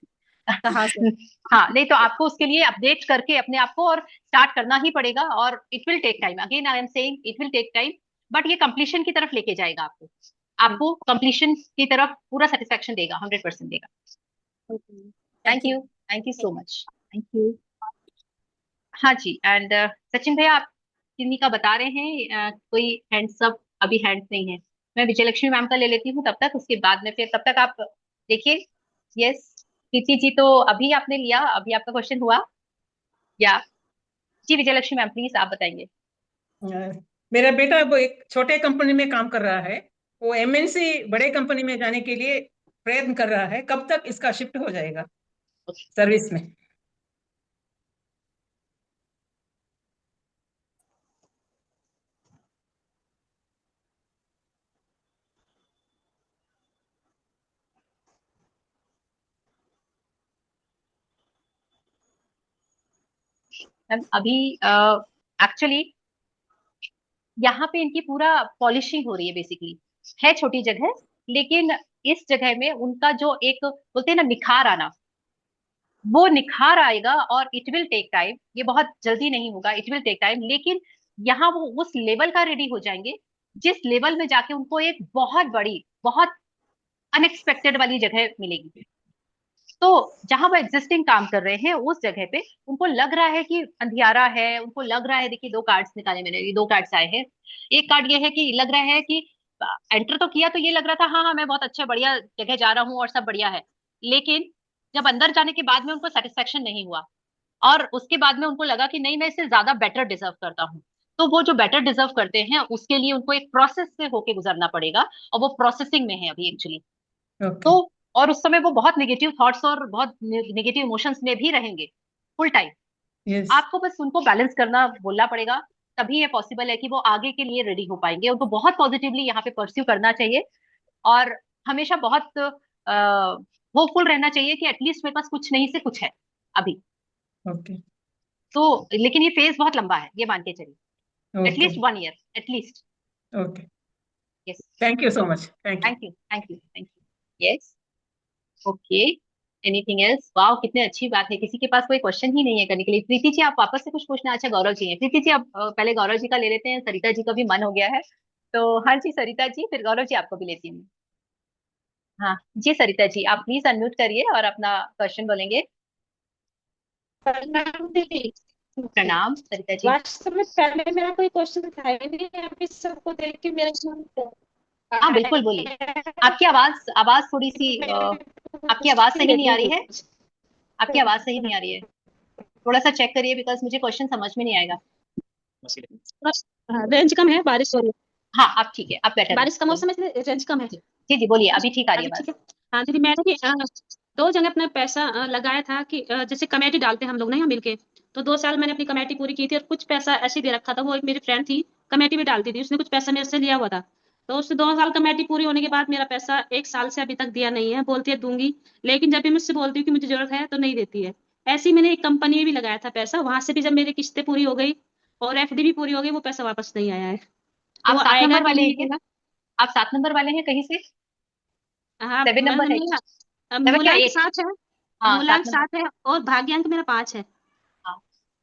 कहाँ से? हाँ, नहीं तो आपको उसके लिए अपडेट करके अपने आप को और स्टार्ट करना ही पड़ेगा, और it will take time, again I am saying it will take time, but ये कंप्लीशन की तरफ लेके जाएगा आपको, आपको कंप्लीशन की तरफ पूरा सेटिस्फेक्शन देगा, 100% देगा। Thank you so much, thank you. हाँ जी, एंड सचिन भैया, आप किन्हीं का बता रहे हैं? कोई हैंड्स अप? अभी हैंड्स नहीं है। मैं विजयलक्ष्मी मैम का ले लेती हूँ तब तक, उसके बाद में फिर तब तक आप देखिए। यस, प्रीति जी, तो अभी आपने लिया, अभी आपका क्वेश्चन हुआ या? जी विजयलक्ष्मी मैम, प्लीज आप बताएंगे। मेरा बेटा वो एक छोटे कंपनी में काम कर रहा है, वो एमएनसी बड़े कंपनी में जाने के लिए प्रयत्न कर रहा है, कब तक इसका शिफ्ट हो जाएगा सर्विस में? मैम अभी एक्चुअली यहाँ पे इनकी पूरा पॉलिशिंग हो रही है बेसिकली। है छोटी जगह, लेकिन इस जगह में उनका जो एक बोलते हैं ना निखार आना, वो निखार आएगा, और इट विल टेक टाइम। ये बहुत जल्दी नहीं होगा, इट विल टेक टाइम, लेकिन यहाँ वो उस लेवल का रेडी हो जाएंगे जिस लेवल में जाके उनको एक बहुत बड़ी, बहुत अनएक्सपेक्टेड वाली जगह मिलेगी। तो जहां वो एग्जिस्टिंग काम कर रहे हैं उस जगह पे उनको लग रहा है कि अंधियारा है, उनको लग रहा है, देखिए दो कार्ड्स निकाले मैंने, ये दो कार्ड्स आए हैं। एक कार्ड ये है कि लग रहा है कि एंटर तो किया तो ये लग रहा था हाँ हाँ मैं बहुत अच्छा बढ़िया जगह जा रहा हूँ और सब बढ़िया है, लेकिन जब अंदर जाने के बाद में उनको सेटिस्फेक्शन नहीं हुआ, और उसके बाद में उनको लगा कि नहीं, मैं इससे ज्यादा बेटर डिजर्व करता हूँ। तो वो जो बेटर डिजर्व करते हैं उसके लिए उनको एक प्रोसेस से होके गुजरना पड़ेगा, और वो प्रोसेसिंग में है अभी एक्चुअली। ओके। तो और उस समय वो बहुत नेगेटिव थॉट्स और बहुत नेगेटिव इमोशंस में भी रहेंगे फुल टाइम। यस। आपको बस उनको बैलेंस करना बोलना पड़ेगा, तभी ये पॉसिबल है कि वो आगे के लिए रेडी हो पाएंगे। उनको बहुत पॉजिटिवली यहाँ पे परस्यू करना चाहिए, और हमेशा बहुत होपफुल रहना चाहिए कि एटलीस्ट मेरे पास कुछ नहीं से कुछ है अभी। ओके। तो लेकिन ये फेज बहुत लंबा है, ये मान के चलिए, okay. At least 1 year at least. Okay. Yes, thank you so much. Thank you. Thank you, thank you, thank you. Yes, okay, anything else? वाह, कितने अच्छी बात है, किसी के पास कोई क्वेश्चन ही नहीं है करने के लिए। प्रीति जी, आप वापस से कुछ पूछना? अच्छा, गौरव जी है। प्रीति जी, अब पहले गौरव जी का ले लेते हैं, सरिता जी का भी मन हो गया है। तो हाँ जी सरिता जी, फिर गौरव जी आपको भी लेती हूँ। हाँ जी सरिता जी, आप प्लीज अनम्यूट करिए और अपना क्वेश्चन बोलेंगे। प्रणाम दीदी। प्रणाम सरिता जी। वास्तव में पहले मेरा कोई क्वेश्चन था ही नहीं, अभी सबको देख के मेरा मन हाँ बिल्कुल, बोलिए। आपकी आवाज आवाज थोड़ी सी आपकी आवाज सही नहीं आ रही है, आपकी आवाज सही नहीं आ रही है, थोड़ा सा चेक करिए, बिकॉज मुझे क्वेश्चन समझ में नहीं आएगा। रेंज कम है, बारिश हो रही है। हाँ आप ठीक है, आप बेटर बारिश का मौसम है इसलिए रेंज कम है। जी जी बोलिए, अभी ठीक आ रही है अभी ठीक बात। है। हाँ दीदी, मैंने भी दो जगह अपना पैसा लगाया था कि जैसे कमेटी डालते हैं हम लोग ना यहाँ मिलके, तो 2 साल मैंने अपनी कमेटी पूरी की थी और कुछ पैसा ऐसे ही दे रखा था। वो एक मेरी फ्रेंड थी, कमेटी भी डालती थी, उसने कुछ पैसा मेरे से लिया हुआ था। तो उससे 2 साल कमेटी पूरी होने के बाद मेरा पैसा 1 साल से अभी तक दिया नहीं है। बोलती है दूंगी, लेकिन जब भी मुझसे बोलती हूँ कि मुझे जरूरत है तो नहीं देती है। ऐसे ही मैंने एक कंपनी में भी लगाया था पैसा, वहां से भी जब मेरी किस्तें पूरी हो गई और एफडी भी पूरी हो गई, वो पैसा वापस नहीं आया है। तो आप वो 7 नंबर आएगा कि वाले नहीं हैं क्या? आएगा? आप 7 नंबर वाले हैं कहीं से? हाँ 7 नंबर है? सेवन क्या मूलांक 8? 7 है। हाँ मूलांक 7 नंबर। 7 है और भाग्यांक मेरा 5 है। हाँ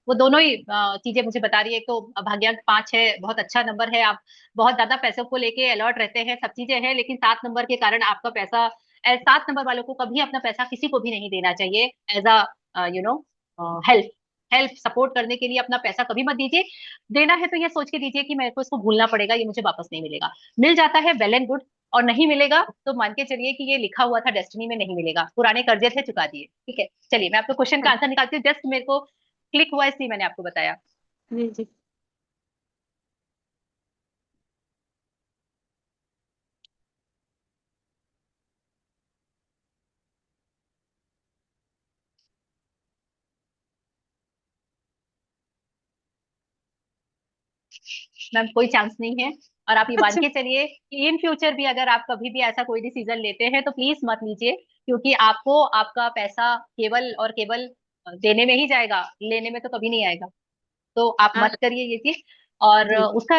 वो दोनों ही चीजें मुझे बता रही है। तो भाग्यांक 5 है, बहुत अच्छा नंबर है। आप बहुत ज्यादा पैसों को लेके अलर्ट रहते हैं, सब चीजें हैं, लेकिन 7 नंबर के कारण आपका पैसा, 7 नंबर वालों को कभी अपना पैसा किसी को भी नहीं देना चाहिए। As a you know help, help support करने के लिए अपना पैसा कभी मत दीजिए। देना है तो ये सोच के दीजिए कि मेरे को इसको भूलना पड़ेगा, ये मुझे वापस नहीं मिलेगा। मिल जाता है वेल एंड गुड, और नहीं मिलेगा तो मान के चलिए कि ये लिखा हुआ था डेस्टिनी में, नहीं मिलेगा, पुराने कर्जे थे चुका दिए। ठीक है, चलिए मैं आपको क्वेश्चन का आंसर निकालती हूँ। जस्ट मेरे को क्लिक हुआ इसलिए मैंने आपको बताया। जी जी। मैम कोई चांस नहीं है। और आप ये मान अच्छा। के चलिए कि इन फ्यूचर भी अगर आप कभी भी ऐसा कोई डिसीजन लेते हैं तो प्लीज मत लीजिए, क्योंकि आपको आपका पैसा केवल और केवल देने में ही जाएगा, लेने में तो कभी नहीं आएगा। तो आप हाँ, मत करिए ये चीज। और जी उसका,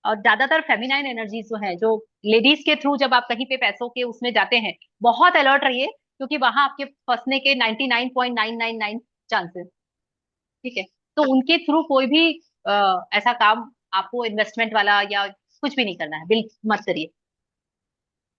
और ज्यादातर फेमिनाइन एनर्जीज जो है, जो लेडीज के थ्रू जब आप कहीं पे पैसों के उसमें जाते हैं, बहुत अलर्ट रहिए, क्योंकि वहां आपके फंसने के 99.999 चांसेस। ठीक है, तो उनके थ्रू कोई भी ऐसा काम आपको इन्वेस्टमेंट वाला या कुछ भी नहीं करना है, बिल्कुल मत करिए।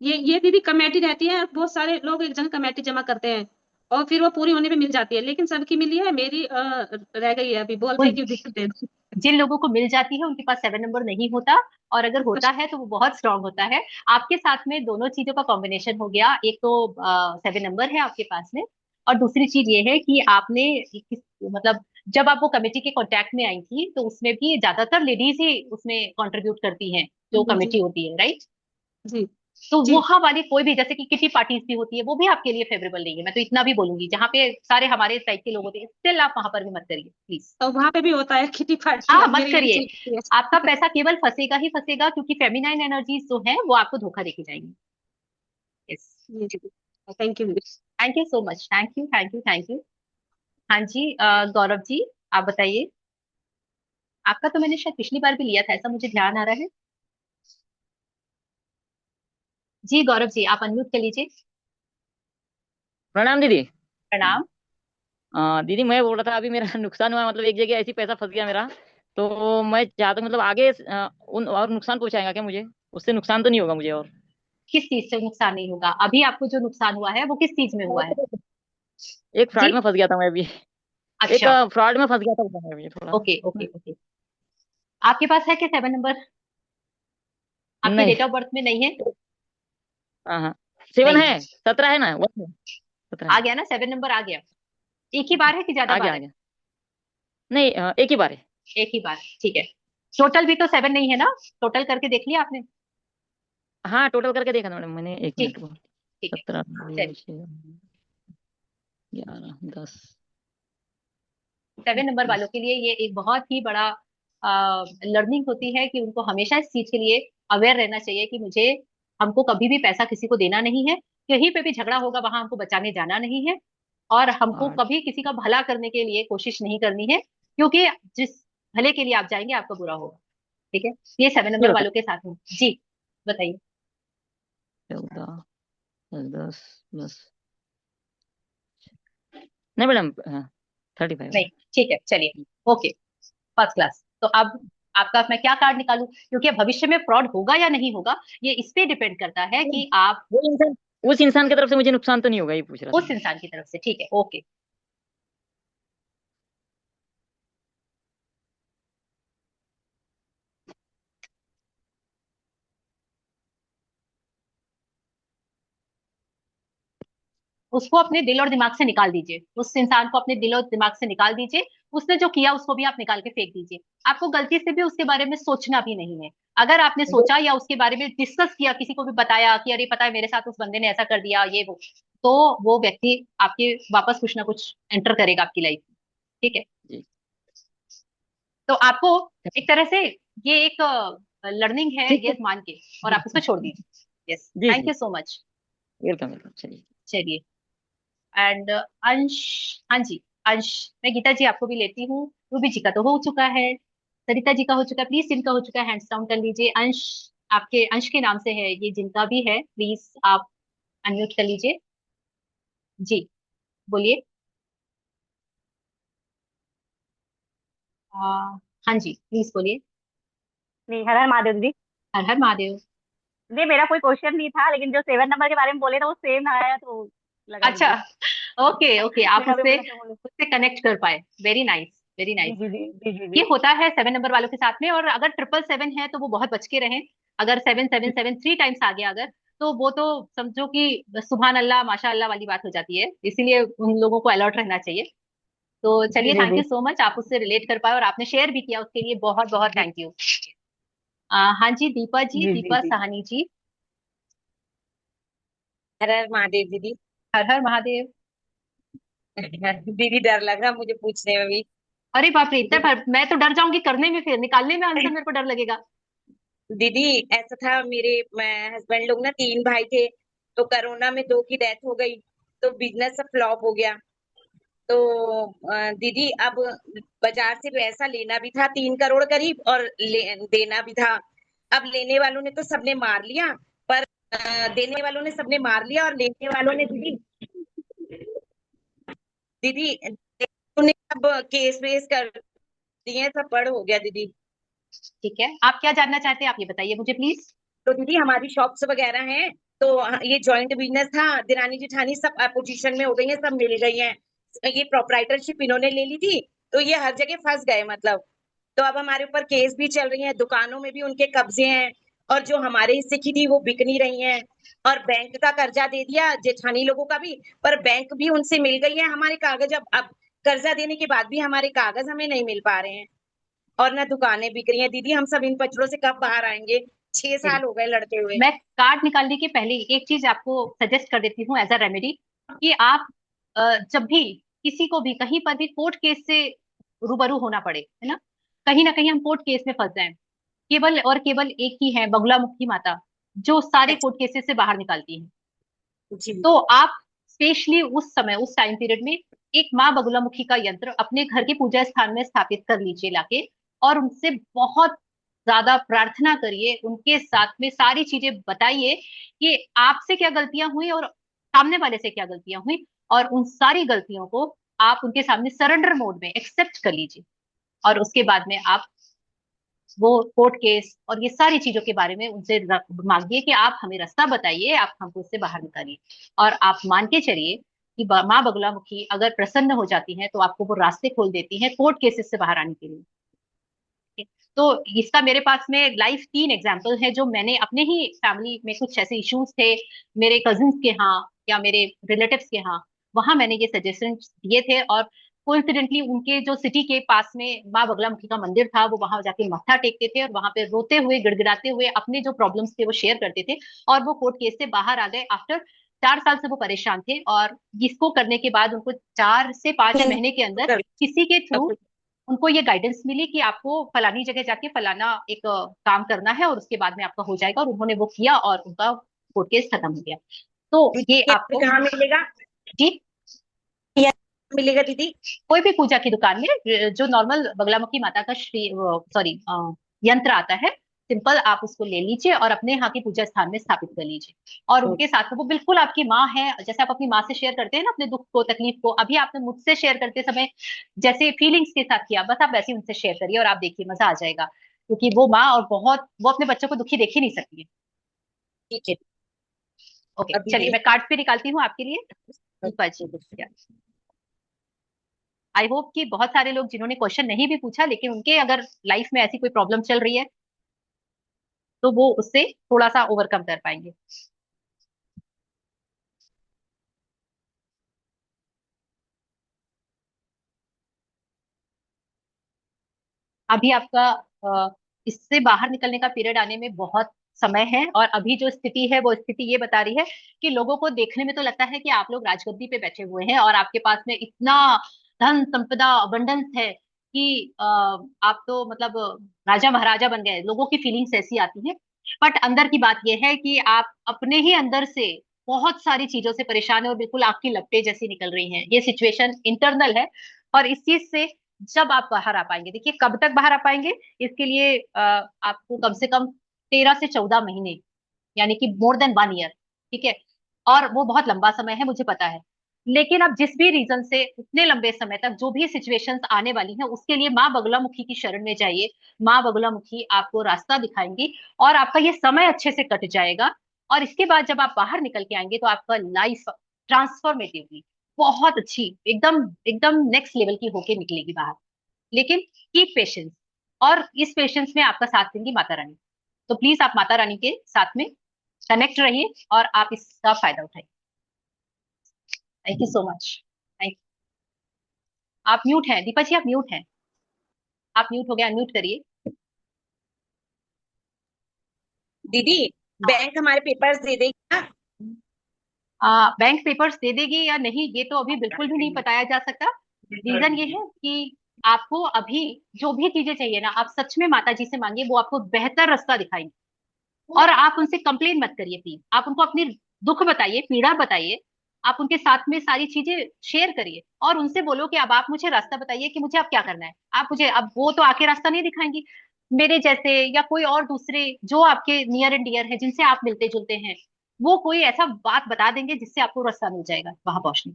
ये दीदी कमेटी रहती है, बहुत सारे लोग एक जगह कमेटी जमा करते हैं और फिर वो पूरी होने पे मिल जाती है, लेकिन सबकी मिली है, मेरी रह गई है। अभी बोलते उन हैं कि दिक्कत दे दो। जिन लोगों को मिल जाती है उनके पास 7 नंबर नहीं होता, और अगर होता है तो वो बहुत स्ट्रांग होता है। आपके साथ में दोनों चीजों का कॉम्बिनेशन हो गया। एक तो 7 नंबर है आपके पास में, और दूसरी चीज ये है कि आपने मतलब जब आप वो कमेटी के कांटेक्ट में आई थी तो उसमें भी ज्यादातर लेडीज ही उसमें कंट्रीब्यूट करती हैं, जो जी जी कमेटी होती है, राइट? जी तो जी। वहां वाली कोई भी, जैसे कि किटी पार्टीज भी होती है, वो भी आपके लिए फेवरेबल नहीं है। मैं तो इतना भी बोलूंगी, जहाँ पे सारे हमारे टाइप के लोग होते हैं, स्टिल आप वहां पर भी मत करिए प्लीज। और वहां पे भी होता है किटी पार्टी, हाँ अब मत मेरी करिए। एंट्री होती आपका है। पैसा केवल फंसेगा ही फंसेगा, क्योंकि फेमिनाइन एनर्जीज जो है वो आपको धोखा देके जाएंगी। यस। जी जी। Thank you. Thank you so much, thank you thank you thank you. हाँ जी गौरव जी, आप बताइए। आपका तो मैंने शायद पिछली बार भी लिया था, ऐसा मुझे ध्यान आ रहा है। जी गौरव जी, आप अनम्यूट कर लीजिए। प्रणाम दीदी। प्रणाम। दीदी मैं बोल रहा था अभी मेरा नुकसान हुआ, मतलब एक जगह ऐसी पैसा फंस गया मेरा। तो मैं चाहता हूँ मतलब आगे उन और नुकसान पहुंचाएगा क्या मुझे? उससे नुकसान तो नहीं होगा मुझे? और किस चीज से नुकसान नहीं होगा? अभी आपको जो नुकसान हुआ है वो किस चीज में हुआ है? एक जी। फ्रॉड में फंस गया था मैं अभी। एक अच्छा। फ्रॉड में फंस गया था मैं अभी थोड़ा। Okay okay okay. आपके पास है क्या 7 नंबर? आपकी नहीं। डेट ऑफ बर्थ में नहीं है? हाँ हाँ। 7 नहीं है। है, 17 है ना, वो 17 आ है। गया ना, 7 नंबर आ गया। एक ही बार है कि ज्यादा आ गया बार आ है? गया। नहीं, एक ही बार है। एक ही बार, ठीक है। टोटल भी तो 7 नहीं है ना? टोटल करके देख लिया आपने? हाँ टोटल करके देखा था मैडम मैंने, एक ठीक। मिनट को। ठीक है, 17, चलिए। 11, 10। 7 नंबर वालों के लिए ये एक बहुत ही बड़ा लर्निंग होती है कि उनको हमेशा इस चीज के लिए अवेयर रहना चाहिए कि मुझे, हमको कभी भी पैसा किसी को देना नहीं है। कहीं पे भी झगड़ा होगा वहां हमको बचाने जाना नहीं है, और हमको हाँ कभी किसी का भला करने के लिए कोशिश नहीं करनी है, क्योंकि जिस भले के लिए आप जाएंगे आपका बुरा होगा। ठीक है, ये 7 नंबर ये बता। वालों के साथ में। जी बताइए। 14, 10, 10। नहीं मैडम, हाँ 35 नहीं, है। ठीक है चलिए। Okay, first class. तो अब आपका मैं क्या कार्ड निकालूं, क्योंकि अब भविष्य में फ्रॉड होगा या नहीं होगा ये इस पे डिपेंड करता है कि आप वो इंसान, उस इंसान की तरफ से मुझे नुकसान तो नहीं होगा, ये पूछ रहा था उस मैं। इंसान की तरफ से। ठीक है, ओके। उसको अपने दिल और दिमाग से निकाल दीजिए, उस इंसान को अपने दिल और दिमाग से निकाल दीजिए। उसने जो किया उसको भी आप निकाल के फेंक दीजिए। आपको गलती से भी उसके बारे में सोचना भी नहीं है। अगर आपने सोचा या उसके बारे में डिस्कस किया, किसी को भी बताया कि अरे पता है मेरे साथ उस बंदे ने ऐसा कर दिया ये तो वो व्यक्ति आपके वापस कुछ ना कुछ एंटर करेगा आपकी लाइफ में। ठीक है, जी तो आपको एक तरह से ये एक लर्निंग है ठीक ये है। मान के, और आप उसको छोड़ दीजिए। यस, जी थैंक जी you so much. Welcome welcome चलिए। चलिए, एंड अंश, हाँ जी, अंश, मैं गीता जी आपको भी लेती हूँ। रूबी जी का तो हो चुका है, सरिता जी का हो चुका है, प्लीज जिनका हो चुका है हैंड्स डाउन कर लीजिए। अंश, आपके अंश के नाम से है ये, जिनका भी है प्लीज आप अनम्यूट कर लीजिए। जी, बोलिए। हाँ जी, प्लीज बोलिए। नहीं, हर हर महादेव दीदी। हर हर महादेव। दीदी मेरा कोई क्वेश्चन नहीं था, लेकिन जो 7 नंबर के बारे में बोले ना वो सेम आया तो लगा अच्छा, दीदी। ओके ओके, आप मेरा भी उससे बोला था बोले। उससे कनेक्ट कर पाए, वेरी नाइस, वेरी जी नाइस। जी जी जी जी ये जी। होता है 7 नंबर वालों के साथ में, और अगर 777 है तो वो बहुत बच के रहें। अगर 7 7 7 3 टाइम्स आ गया अगर, तो वो तो समझो कि सुभान अल्लाह माशा अल्लाह वाली बात हो जाती है, इसीलिए उन लोगों को अलर्ट रहना चाहिए। तो जी चलिए, जी थैंक जी यू सो मच, आप उससे रिलेट कर पाए और आपने शेयर भी किया, उसके लिए बहुत बहुत जी थैंक यू। हाँ जी, दीपा जी, जी जी दीपा जी। साहनी जी। हर हर महादेव दीदी। हर हर महादेव। दीदी डर लग रहा मुझे पूछने में भी। अरे बाप रे, इतना दीदी मैं तो डर जाऊंगी करने में, फिर निकालने में आंसर मेरे को डर लगेगा। दीदी ऐसा था, मेरे हस्बैंड लोग ना 3 भाई थे। तो कोरोना में 2 की डेथ हो गई। तो बिजनेस सब फ्लॉप हो गया। तो दीदी अब बाजार से पैसा लेना भी था 3 करोड़ करीब, और देना भी था। अब लेने वालों ने तो सबने मार लिया, पर देने वालों ने सबने मार लिया, और लेने वालों ने दीदी दीदी उन्हें अब केस वेस कर दिए, सब बड़ हो गया दीदी। ठीक है, आप क्या जानना चाहते हैं, आप ये बताइए मुझे प्लीज। तो दीदी हमारी शॉप्स वगैरह हैं। तो ये जॉइंट बिजनेस था, दिरानी जेठानी सब पोजीशन में हो गई हैं, सब मिल गई हैं। ये प्रोप्राइटरशिप इन्होंने ले ली थी। तो ये हर जगह फंस गए मतलब। तो अब हमारे ऊपर केस भी चल रही है, दुकानों में भी उनके कब्जे हैं। और जो हमारे हिस्से की थी वो बिक नहीं रही हैं। और बैंक का कर्जा दे दिया जेठानी लोगों का भी। पर बैंक भी उनसे मिल गई है हमारे कागज। अब कर्जा देने के बाद भी हमारे कागज हमें नहीं मिल पा रहे हैं। और ना दुकानें बिक रही हैं दीदी, हम सब इन पचड़ों से कब बाहर आएंगे। 6 साल हो गए लड़ते हुए। मैं कार्ड निकालने के पहले एक चीज आपको सजेस्ट कर देती हूँ एज अ रेमेडी, कि आप जब भी किसी को भी कहीं पर भी कोर्ट केस से रूबरू होना पड़े, है ना कहीं हम कोर्ट केस में फंस जाएं, केवल और केवल एक ही है बगुलामुखी माता, जो सारे अच्छा। कोर्ट केसेस से बाहर निकालती है। जी। तो आप स्पेशली उस समय, उस टाइम पीरियड में, एक माँ बगुलामुखी का यंत्र अपने घर के पूजा स्थान में स्थापित कर लीजिए लाके, और उनसे बहुत ज्यादा प्रार्थना करिए, उनके साथ में सारी चीजें बताइए कि आपसे क्या गलतियां हुई और सामने वाले से क्या गलतियां हुई, और उन सारी गलतियों को आप उनके सामने सरेंडर मोड में एक्सेप्ट कर लीजिए। और उसके बाद में आप वो कोर्ट केस और ये सारी चीजों के बारे में उनसे मांगिए कि आप हमें रास्ता बताइए, आप हमको इससे बाहर निकालिए। और आप मान के चलिए कि माँ बगुलामुखी अगर प्रसन्न हो जाती है तो आपको वो रास्ते खोल देती है कोर्ट केसेस से बाहर आने के लिए। तो इसका मेरे पास में लाइव 3 एग्जाम्पल है, जो मैंने अपने ही फैमिली में कुछ ऐसे इश्यूज थे मेरे कजिन्स के यहाँ या मेरे रिलेटिव्स के यहाँ, वहां मैंने ये सजेशन दिए थे। और कोइंसिडेंटली उनके जो सिटी के पास में माँ बगलामुखी का मंदिर था, वो वहां जाके मत्था टेकते थे और वहां पे रोते हुए गिड़गिड़ाते हुए अपने जो प्रॉब्लम्स थे वो शेयर करते थे। और वो कोर्ट केस से बाहर आ गए आफ्टर 4 साल से वो परेशान थे, और इसको करने के बाद उनको 4 से 5 महीने के अंदर किसी के थ्रू उनको ये गाइडेंस मिली कि आपको फलानी जगह जाके फलाना एक काम करना है और उसके बाद में आपका हो जाएगा, और उन्होंने वो किया और उनका कोर्ट केस खत्म हो गया। तो ये आपको, कहाँ मिलेगा? जी, मिलेगा दीदी? कोई भी पूजा की दुकान में जो नॉर्मल बगलामुखी माता का श्री सॉरी यंत्र आता है, सिंपल आप उसको ले लीजिए और अपने यहाँ की पूजा स्थान में स्थापित कर लीजिए। और उनके साथ में वो बिल्कुल आपकी माँ है, जैसे आप अपनी माँ से शेयर करते हैं ना अपने दुख को तकलीफ को, अभी आपने मुझसे शेयर करते समय जैसे फीलिंग्स के साथ किया, बस आप वैसे ही उनसे शेयर करिए और आप देखिए मजा आ जाएगा। क्योंकि वो माँ और बहुत, वो अपने बच्चों को दुखी देख ही नहीं सकती है। ठीक है। ओके, अभी चलिए मैं कार्ड पे निकालती हूँ आपके लिए। दीपा जी, आई होप कि बहुत सारे लोग जिन्होंने क्वेश्चन नहीं भी पूछा, लेकिन उनके अगर लाइफ में ऐसी कोई प्रॉब्लम चल रही है तो वो उससे थोड़ा सा ओवरकम कर पाएंगे। अभी आपका इससे बाहर निकलने का पीरियड आने में बहुत समय है, और अभी जो स्थिति है वो स्थिति ये बता रही है कि लोगों को देखने में तो लगता है कि आप लोग राजगद्दी पे बैठे हुए हैं और आपके पास में इतना धन संपदा अबंडेंस है कि आप तो मतलब राजा महाराजा बन गए, लोगों की फीलिंग्स ऐसी आती है। बट अंदर की बात यह है कि आप अपने ही अंदर से बहुत सारी चीजों से परेशान है और बिल्कुल आग की लपटें जैसी निकल रही हैं। ये सिचुएशन इंटरनल है, और इस चीज से जब आप बाहर आ पाएंगे, देखिए कब तक बाहर आ पाएंगे, इसके लिए आपको कम से कम 13 से 14 महीने, यानी कि मोर देन 1 ईयर, ठीक है। और वो बहुत लंबा समय है, मुझे पता है। लेकिन अब जिस भी रीजन से उतने लंबे समय तक जो भी सिचुएशंस आने वाली हैं, उसके लिए माँ बगलामुखी की शरण में जाइए। माँ बगलामुखी आपको रास्ता दिखाएंगी और आपका ये समय अच्छे से कट जाएगा। और इसके बाद जब आप बाहर निकल के आएंगे तो आपका लाइफ ट्रांसफॉर्मेटिवली बहुत अच्छी, एकदम एकदम नेक्स्ट लेवल की होके निकलेगी बाहर। लेकिन कीप पेशेंस, और इस पेशेंस में आपका साथ देंगी माता रानी। तो प्लीज आप माता रानी के साथ में कनेक्ट रहिए और आप इसका फायदा उठाइए। Thank you so much. Thank आप म्यूट हैं दीपा जी, आप म्यूट हैं, आप म्यूट हो गए, अनम्यूट करिए। दीदी बैंक हमारे पेपर्स दे देगी ना? बैंक पेपर्स दे देगी या नहीं, ये तो अभी बिल्कुल भी नहीं बताया जा सकता। रीजन ये है कि आपको अभी जो भी चीजें चाहिए ना, आप सच में माता जी से मांगिए, वो आपको बेहतर रास्ता दिखाएंगे। और आप उनसे कंप्लेन मत करिए प्लीज, आप उनको अपनी दुख बताइए, पीड़ा बताइए, आप उनके साथ में सारी चीजें शेयर करिए और उनसे बोलो कि अब आप मुझे रास्ता बताइए कि मुझे अब क्या करना है। आप मुझे अब, वो तो आके रास्ता नहीं दिखाएंगी, मेरे जैसे या कोई और दूसरे जो आपके नियर एंड डियर है, जिनसे आप मिलते जुलते हैं, वो कोई ऐसा बात बता देंगे जिससे आपको रास्ता मिल जाएगा वहां पहुंचने।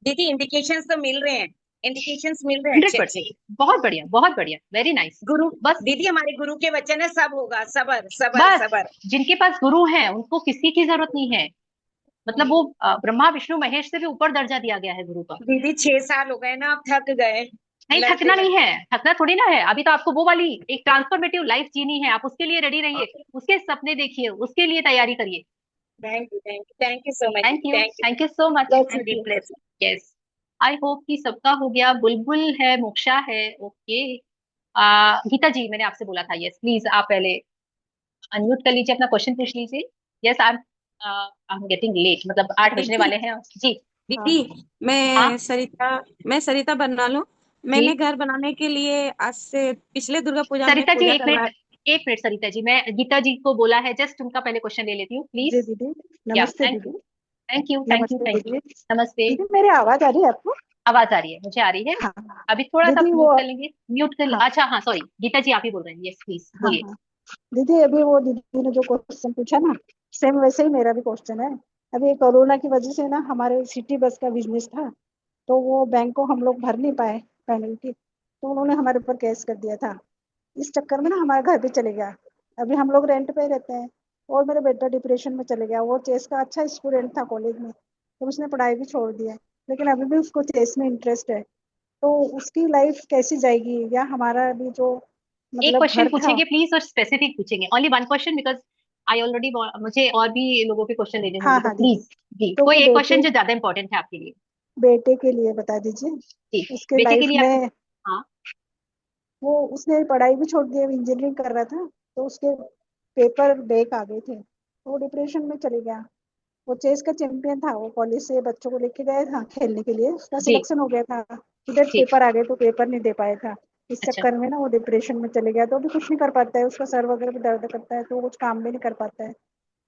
दीदी इंडिकेशंस तो मिल रहे हैं, इंडिकेशंस मिल रहे हैं अच्छे 100%, बहुत बढ़िया, बहुत बढ़िया, वेरी नाइस। गुरु बस दीदी हमारे गुरु के वचन है, सब होगा, सबर सबर बस सबर। जिनके पास गुरु है उनको किसी की जरूरत नहीं है, मतलब वो ब्रह्मा विष्णु महेश से भी ऊपर दर्जा दिया गया है गुरु का। दीदी 6 साल हो गए ना, अब थक गए। नहीं, लड़ते थकना नहीं लड़ते। है, थकना थोड़ी ना है। अभी तो आपको वो वाली एक ट्रांसफॉर्मेटिव लाइफ जीनी है, आप उसके लिए रेडी रहिए, उसके सपने देखिए, उसके लिए तैयारी करिए। Thank you so much. Thank you, thank thank you so much, you thank you. Bless. Yes, I hope कि सबका हो गया। बुलबुल है, मोक्षा है, ओके। गीता जी, मैंने आपसे बोला था, यस प्लीज आप पहले अनम्यूट कर लीजिए, अपना क्वेश्चन पूछ लीजिए। Yes, I am getting late, मतलब 8 बजने दीदी वाले हैं जी। दीदी हाँ मैं सरिता बरनालो। जी, मैंने घर बनाने के लिए आज से पिछले दुर्गा पूजा में सरिता जी पूजा एक करवाया। मिनट, एक मिनट सरिता जी, मैं गीता जी को बोला है, जस्ट उनका पहले क्वेश्चन ले लेती हूँ प्लीज। जी दीदी, या नमस्ते थैंक दीदी। थैंक यू, थैंक यू, नमस्ते थैंक यू। दीदी। नमस्ते। दीदी मेरी आवाज आ रही है आपको? आवाज आ रही है, मुझे आ रही है। हाँ अभी थोड़ा सा दीदी, वो म्यूट कर लेंगे, म्यूट कर, हाँ अच्छा हाँ सॉरी, गीता जी आप ही बोल रहे हैं, यस प्लीज हाँ बोलिए। हाँ दीदी, अभी वो दीदी ने जो क्वेश्चन पूछा ना, सेम वैसे ही मेरा भी क्वेश्चन है। अभी कोरोना की वजह से ना हमारे सिटी बस का बिजनेस था, तो वो बैंक को हम लोग भर नहीं पाए पेनल्टी, तो उन्होंने हमारे ऊपर केस कर दिया था। इस चक्कर में ना हमारा घर भी चले गया। अभी हम लोग रेंट पे रहते हैं, और मेरा बेटा डिप्रेशन में चले गया। वो चेस का अच्छा स्टूडेंट था कॉलेज में, तो उसने पढ़ाई भी छोड़ दी है, लेकिन अभी भी उसको चेस में इंटरेस्ट है। तो उसकी लाइफ कैसी जाएगी, या हमारा अभी जो एक मतलब क्वेश्चन घर था। पूछेंगे प्लीज, और स्पेसिफिक पूछेंगे, only one question, because I already, मुझे और भी लोगों के क्वेश्चन लेने होंगे, हाँ तो हाँ दीदी, प्लीज जी तो वो कोई एक क्वेश्चन बेटे जो ज्यादा इंपॉर्टेंट है आपके लिए। बेटे के लिए बता दीजिए। जी, उसके बेटे के लाइफ लिए आप, में हाँ वो उसने पढ़ाई भी छोड़ दी, इंजीनियरिंग कर रहा था, तो उसके पेपर बैक आ गए थे, तो वो डिप्रेशन में चले गया। वो चेस का चैंपियन था, वो कॉलेज से बच्चों को लेके गए था खेलने के लिए, उसका जी, सिलेक्शन हो गया था। इधर ठीक, पेपर आ गए तो पेपर नहीं दे पाया था। इस अच्छा। चक्कर में ना वो डिप्रेशन में चले गया, तो अभी कुछ नहीं कर पाता है। उसका सर वगैरह भी दर्द करता है, तो वो कुछ काम भी नहीं कर पाता है।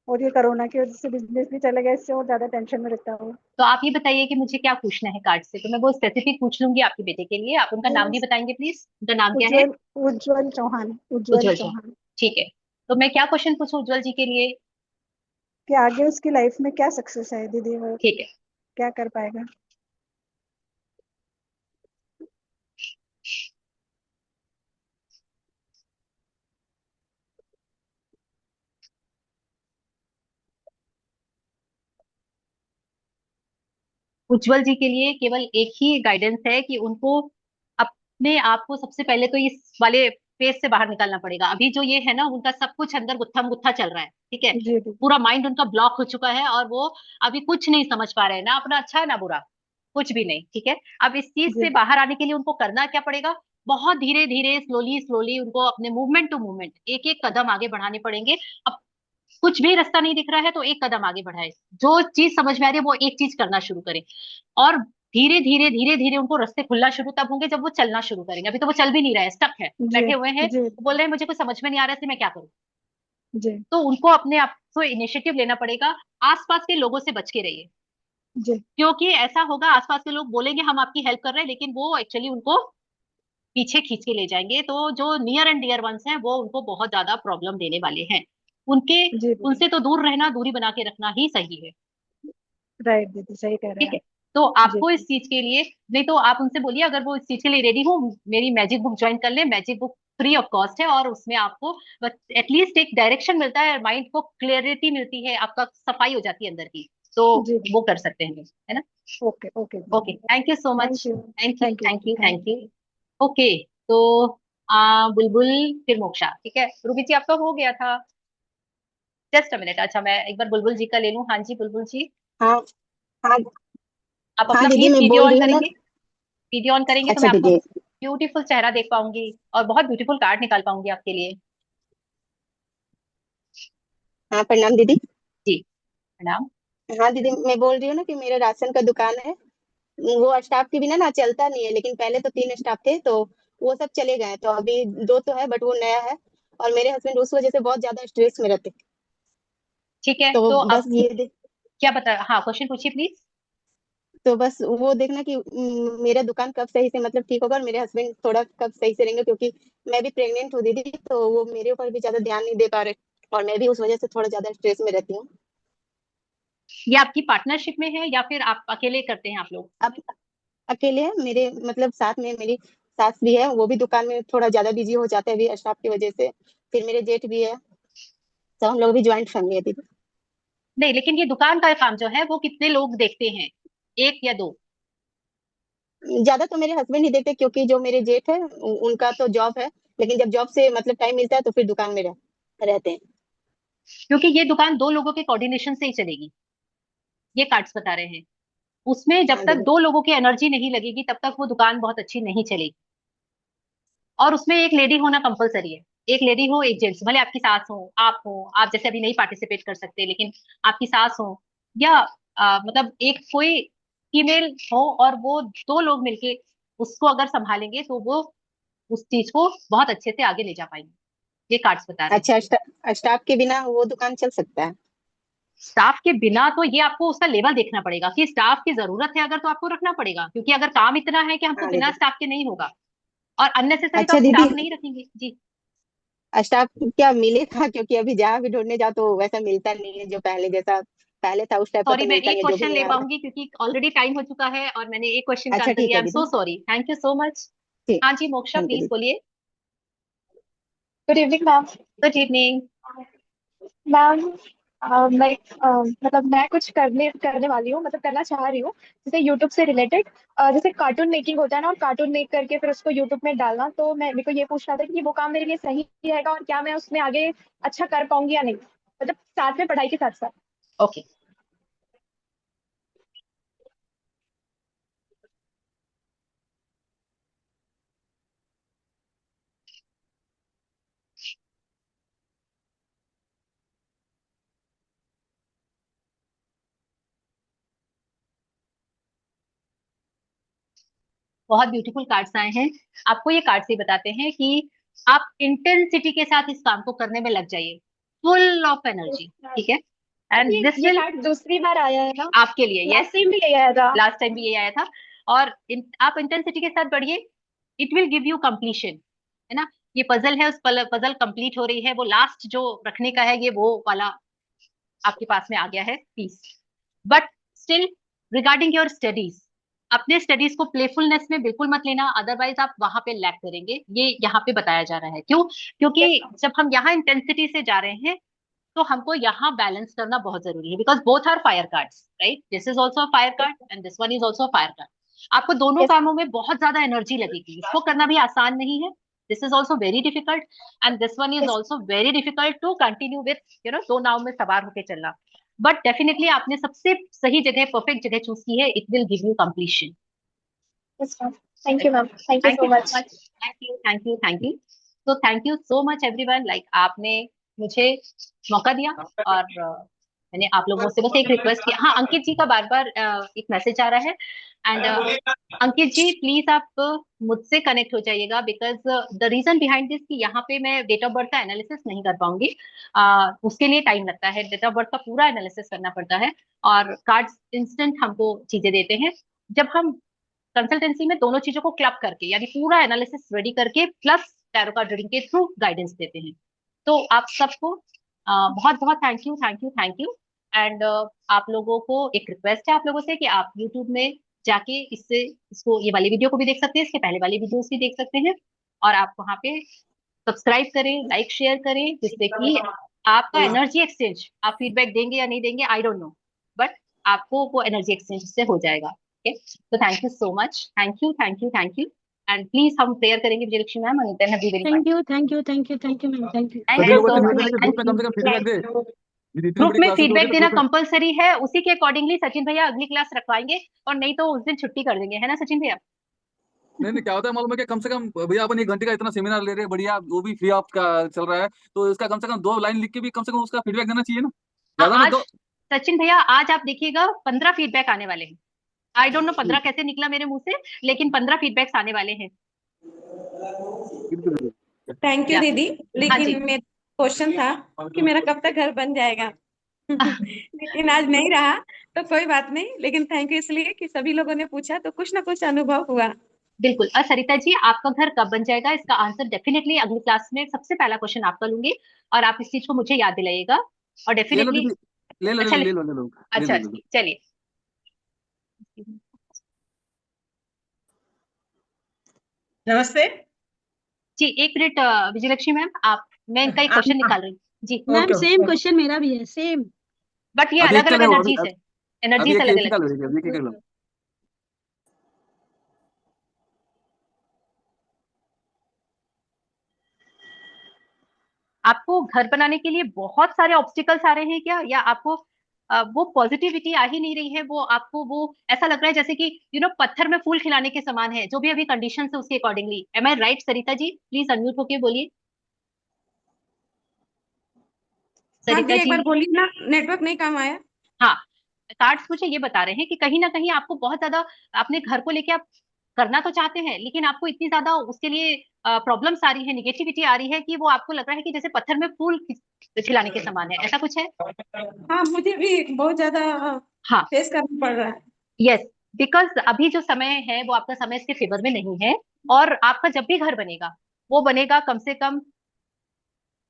और ये कोरोना की वजह से बिजनेस भी चला गया, इससे और ज्यादा टेंशन में रहता है वो। तो आप ये बताइए कि मुझे क्या पूछना है कार्ड से, तो मैं वो स्पेसिफिक पूछ लूंगी आपके बेटे के लिए। आप उनका नाम भी बताएंगे प्लीज, उनका नाम क्या है? उज्जवल उज्जवल चौहान, उज्जवल उज्जवल जी, चौहान। ठीक है। तो मैं क्या क्वेश्चन पूछूं उज्जवल जी के लिए? कि आगे उसकी लाइफ में क्या सक्सेस है दीदी, वो ठीक है, क्या कर पाएगा। उज्जवल जी के लिए केवल एक ही गाइडेंस है कि उनको अपने आप को सबसे पहले तो इस वाले फेज से बाहर निकालना पड़ेगा। अभी जो ये है ना, उनका सब कुछ अंदर गुत्थम गुत्था चल रहा है, ठीक है। जी दीदी। पूरा माइंड उनका ब्लॉक हो चुका है और वो अभी कुछ नहीं समझ पा रहे हैं, ना अपना अच्छा है ना बुरा, कुछ भी नहीं, ठीक है। अब इस चीज जी से बाहर आने के लिए उनको करना क्या पड़ेगा? बहुत धीरे धीरे स्लोली स्लोली उनको अपने मूवमेंट टू मूवमेंट एक एक कदम आगे बढ़ाने पड़ेंगे। अब कुछ भी रास्ता नहीं दिख रहा है तो एक कदम आगे बढ़ाए, जो चीज समझ में आ रही है वो एक चीज करना शुरू करें, और धीरे धीरे उनको रास्ते खुलना शुरू तब होंगे जब वो चलना शुरू करेंगे। अभी तो वो चल भी नहीं रहा है, स्टक है, जी बैठे हुए हैं, जी बोल रहे हैं मुझे कुछ समझ में नहीं आ रहा है इसलिए मैं क्या करूं। जी तो उनको अपने आप को इनिशिएटिव लेना पड़ेगा। आसपास के लोगों से बच के रहिए, जी क्योंकि ऐसा होगा आसपास के लोग बोलेंगे हम आपकी हेल्प कर रहे हैं, लेकिन वो एक्चुअली उनको पीछे खींच के ले जाएंगे। तो जो नियर एंड डियर वंस हैं वो उनको बहुत ज्यादा प्रॉब्लम देने वाले हैं। उनके जी दीदी, उनसे तो दूर रहना, दूरी बना के रखना ही सही है। राइट दीदी, सही कह रहे ठीक हैं है, तो आप। जी आपको इस चीज के लिए, नहीं तो आप उनसे बोलिए अगर वो इस चीज के लिए रेडी हो, मेरी मैजिक बुक ज्वाइन कर ले। Magic book free of cost है और उसमें आपको एटलीस्ट एक डायरेक्शन मिलता है, माइंड को क्लियरिटी मिलती है, आपका सफाई हो जाती है अंदर की। तो जी वो कर सकते हैं, है ना। Okay okay okay, thank you so much. Thank you thank you, thank you thank you, thank thank you. Okay, तो बुलबुल फिर मोक्षा, ठीक है। रूबी जी आपका हो गया था, जस्ट अ मिनट। अच्छा, मैं एक बार बुलबुल जी का ले लूं। हाँ जी बुलबुल जी, हाँ हाँ आप हाँ अपना दीदी, प्लीज मैं वीडियो बोल ऑन रही हूँ ना। करेंगे। वीडियो ऑन करेंगे तो अच्छा मैं आपको दीदी। ब्यूटीफुल चेहरा देख पाऊंगी और बहुत ब्यूटीफुल कार्ड निकाल पाऊंगी आपके लिए। हाँ प्रणाम दीदी। जी प्रणाम। हाँ दीदी, मैं बोल रही हूँ ना कि मेरा राशन का दुकान है। वो स्टाफ के बिना ना चलता नहीं है, लेकिन पहले तो 3 स्टाफ थे तो वो सब चले गए, तो अभी 2 तो है, बट वो नया है। और मेरे हस्बैंड उस वजह से बहुत ज्यादा स्ट्रेस में रहते। ठीक है, तो तो बस अब ये क्या बता, हाँ क्वेश्चन पूछिए प्लीज। तो बस वो देखना कि मेरा दुकान कब सही से मतलब ठीक होगा और मेरे हस्बैंड थोड़ा कब सही से रहेंगे, क्योंकि मैं भी प्रेग्नेंट हूँ दीदी, तो वो मेरे ऊपर भी ज्यादा ध्यान नहीं दे पा रहे और मैं भी उस वजह से थोड़ा ज्यादा स्ट्रेस में रहती हूँ। ये आपकी पार्टनरशिप में है या फिर आप अकेले करते हैं आप लोग? अब अकेले है मेरे, मतलब साथ में मेरी सास भी है, वो भी दुकान में थोड़ा ज्यादा बिजी हो जाते हैं अभी स्टाफ की वजह से। फिर मेरे जेठ भी है, तो हम लोग भी ज्वाइंट फैमिली है दीदी। नहीं, लेकिन ये दुकान का काम जो है वो कितने लोग देखते हैं, एक या दो? ज्यादा तो मेरे हस्बैंड ही देखते, क्योंकि जो मेरे जेठ है उनका तो जॉब है, लेकिन जब जॉब से मतलब टाइम मिलता है तो फिर दुकान में रहते हैं। क्योंकि ये दुकान दो लोगों के कोऑर्डिनेशन से ही चलेगी, ये कार्ड्स बता रहे हैं। उसमें जब हाँ तक दीदी। दो लोगों की एनर्जी नहीं लगेगी तब तक वो दुकान बहुत अच्छी नहीं चलेगी। और उसमें एक लेडी होना कंपलसरी है, एक लेडी हो एक जेंट्स, भले आपकी सास हो, आप जैसे अभी नहीं पार्टिसिपेट कर सकते, लेकिन आपकी सास हो या मतलब एक कोई फीमेल हो, और वो दो लोग मिलके उसको अगर संभालेंगे तो वो उस चीज को बहुत अच्छे से आगे ले जा पाएंगे, ये कार्ड्स बता रहे हैं। अच्छा, स्टाफ के बिना वो दुकान चल सकता है? स्टाफ के बिना तो ये आपको उसका लेवल देखना पड़ेगा कि स्टाफ की जरूरत है अगर तो आपको रखना पड़ेगा, क्योंकि अगर काम इतना है कि हमको हाँ बिना दीदी। स्टाफ के नहीं होगा, और अननेसेसरी तो अच्छा आप दीदी, स्टाफ नहीं रखेंगे जी। स्टाफ क्या मिलेगा? क्योंकि अभी जहाँ भी ढूंढने जाओ तो वैसा मिलता नहीं है, जो पहले जैसा पहले था उस टाइप का सॉरी, तो मैं मिलता एक नहीं है, जो भी क्वेश्चन ले नया आता पाऊंगी क्योंकि ऑलरेडी टाइम हो चुका है और मैंने एक क्वेश्चन है। का अच्छा आंसर ठीक दिया। है आई एम दीदी। So sorry, thank you so much. ठीक। हाँ जी मोक्षा, थैंक यू प्लीज दीदी। बोलिए। Good evening ma'am. Good evening. Ma'am मैं मतलब मैं कुछ करने करने वाली हूँ, मतलब करना चाह रही हूँ, जैसे यूट्यूब से रिलेटेड। जैसे कार्टून मेकिंग होता है ना, और कार्टून मेक करके फिर उसको यूट्यूब में डालना, तो मैं मेरे को ये पूछना था कि वो काम मेरे लिए सही रहेगा और क्या मैं उसमें आगे अच्छा कर पाऊंगी या नहीं, मतलब साथ में पढ़ाई के साथ साथ। ओके, बहुत ब्यूटीफुल कार्ड्स आए हैं। आपको ये कार्ड से बताते हैं कि आप इंटेंसिटी के साथ इस काम को करने में लग जाइए, फुल ऑफ एनर्जी, ठीक है। एंड दिस ये विल कार्ड दूसरी बार आया है ना? आपके लिए, लास्ट यस, टाइम भी यही आया था। लास्ट टाइम भी ये आया था। और आप इंटेंसिटी के साथ बढ़िए, it will give you completion, है ना। ये पजल है, उस पजल कंप्लीट हो रही है, वो लास्ट जो रखने का है ये वो वाला आपके पास में आ गया है peace. But still, regarding your studies, अपने स्टडीज को प्लेफुलनेस में बिल्कुल मत लेना, अदरवाइज आप वहां पे लैक करेंगे, ये यहाँ पे बताया जा रहा है। क्यों? क्योंकि जब हम यहाँ इंटेंसिटी से जा रहे हैं तो हमको यहाँ बैलेंस करना बहुत जरूरी है, because both are fire cards, right. This is also fire card and this one is also fire card. आपको दोनों कामों में बहुत ज्यादा एनर्जी लगेगी, इसको करना भी आसान नहीं है। This is also very difficult and this one is also very difficult to continue with दो नाव में सवार होकर चलना। बट डेफिनेटली आपने सबसे सही जगह, परफेक्ट जगह चूज की है, it will give you completion. Thank you ma'am, thank you thank so you so much. Much, thank you thank you thank you. तो thank you so much everyone, like आपने मुझे मौका दिया और मैंने आप लोगों से बस एक रिक्वेस्ट किया। हाँ, अंकित जी का बार बार एक मैसेज आ रहा है एंड अंकित जी प्लीज आप मुझसे कनेक्ट हो जाइएगा, because the reason behind this कि यहाँ पे मैं डेट ऑफ बर्थ का एनालिसिस नहीं कर पाऊंगी। उसके लिए टाइम लगता है, डेट ऑफ बर्थ का पूरा एनालिसिस करना पड़ता है और कार्ड्स इंस्टेंट हमको चीजें देते हैं। जब हम कंसल्टेंसी में दोनों चीजों को क्लब करके यानी पूरा एनालिसिस रेडी करके प्लस टैरो कार्ड रीडिंग के थ्रू गाइडेंस देते हैं। तो आप सबको बहुत बहुत thank you thank you thank you. And आप लोगों को एक रिक्वेस्ट है आप लोगों से कि आप यूट्यूब में जाके इसको ये वाली वीडियो को भी देख सकते हैं, इसके पहले वाली वीडियोस भी देख सकते हैं और आप वहाँ पे सब्सक्राइब करें, लाइक शेयर करें, जिससे कि आपका एनर्जी एक्सचेंज, आप फीडबैक देंगे या नहीं देंगे आई डोंट नो, बट आपको वो एनर्जी एक्सचेंज से हो जाएगा। ओके, तो thank you so much, thank you thank you thank you. And please हम प्रेयर करेंगे Vijayalakshmi ma'am and then we will thank you thank you thank you thank you ma'am, thank you. Thank सभी you लोगों so से much, निवेदन है कि group में कम से कम फीडबैक दे। यदि इतनी ग्रुप बड़ी में क्लासेस हो रही फीडबैक है तो देना ग्रुप में कंपलसरी है, उसी के अकॉर्डिंगली सचिन भैया अगली क्लास रखवाएंगे और नहीं तो उस दिन छुट्टी कर देंगे, है ना सचिन भैया? नहीं नहीं, क्या होता है मालूम है कि कम से कम भैया अपन 1 घंटे का इतना सेमिनार ले रहे हैं, बढ़िया, वो भी फ्री ऑफ का चल रहा है, तो इसका कम से कम 2 लाइन लिख के भी कम से कम उसका फीडबैक देना चाहिए ना, हाँ, ज्यादा नहीं आज तो। सचिन भैया आज आप देखिएगा 15 फीडबैक आने वाले हैं। आई डोंट नो 15 कैसे निकला मेरे मुंह से, लेकिन 15 फीडबैक्स आने वाले हैं। थैंक यू या दीदी। हाँ जी। लेकिन मेरा क्वेश्चन था कि मेरा कब तक घर बन जाएगा। लेकिन आज नहीं रहा तो कोई बात नहीं, लेकिन थैंक यू इसलिए कि सभी लोगों ने पूछा तो कुछ ना कुछ अनुभव हुआ। बिल्कुल। और सरिता जी आपका घर कब बन जाएगा, इसका आंसर डेफिनेटली अगली क्लास में सबसे पहला क्वेश्चन आपका लूंगी और आप इस चीज को मुझे याद दिलाइएगा और ले लो डेफिनेटली। दीदी, ले लो ले अच्छा लो ले लो ले लो ले अच्छा लो ले लो। चलिए। नमस्ते। जी एक मिनट विजयलक्ष्मी मैम, आप मैं इनका एक आप क्वेश्चन निकाल रही हूँ जी। मैम ओके सेम क्वेश्चन मेरा भी है, सेम। बट ये अभी अलग एक अलग चले, एनर्जीज है, अभी एनर्जीज एक अलग ही अलग का है। लो, अभी एक ही कर लो। आपको घर बनाने के लिए बहुत सारे ऑब्स्टिकल्स आ रहे हैं क्या, या आपको वो पॉजिटिविटी आ ही नहीं रही है, वो आपको वो ऐसा लग रहा है जैसे कि पत्थर में फूल खिलाने के समान है, जो भी अभी कंडीशन है उसके accordingly. Am I right Sarita ji? Please unmute होके बोलिए हाँ सरिता दी, एक जी। बार बोलिए ना, नेटवर्क नहीं काम आया। हाँ, कार्ड्स मुझे ये बता रहे हैं कि कहीं ना कहीं आपको बहुत ज्यादा अपने घर को लेके आप करना तो चाहते हैं, लेकिन आपको इतनी ज्यादा उसके लिए प्रॉब्लम्स आ रही है, निगेटिविटी आ रही है कि वो आपको लग रहा है कि जैसे पत्थर में फूल खिलाने के समान है, ऐसा कुछ है? हाँ, मुझे भी बहुत ज्यादा हाँ, फेस करना पड़ रहा है। यस, बिकॉज अभी जो समय है वो आपका समय इसके फेवर में नहीं है। और आपका जब भी घर बनेगा वो बनेगा कम से कम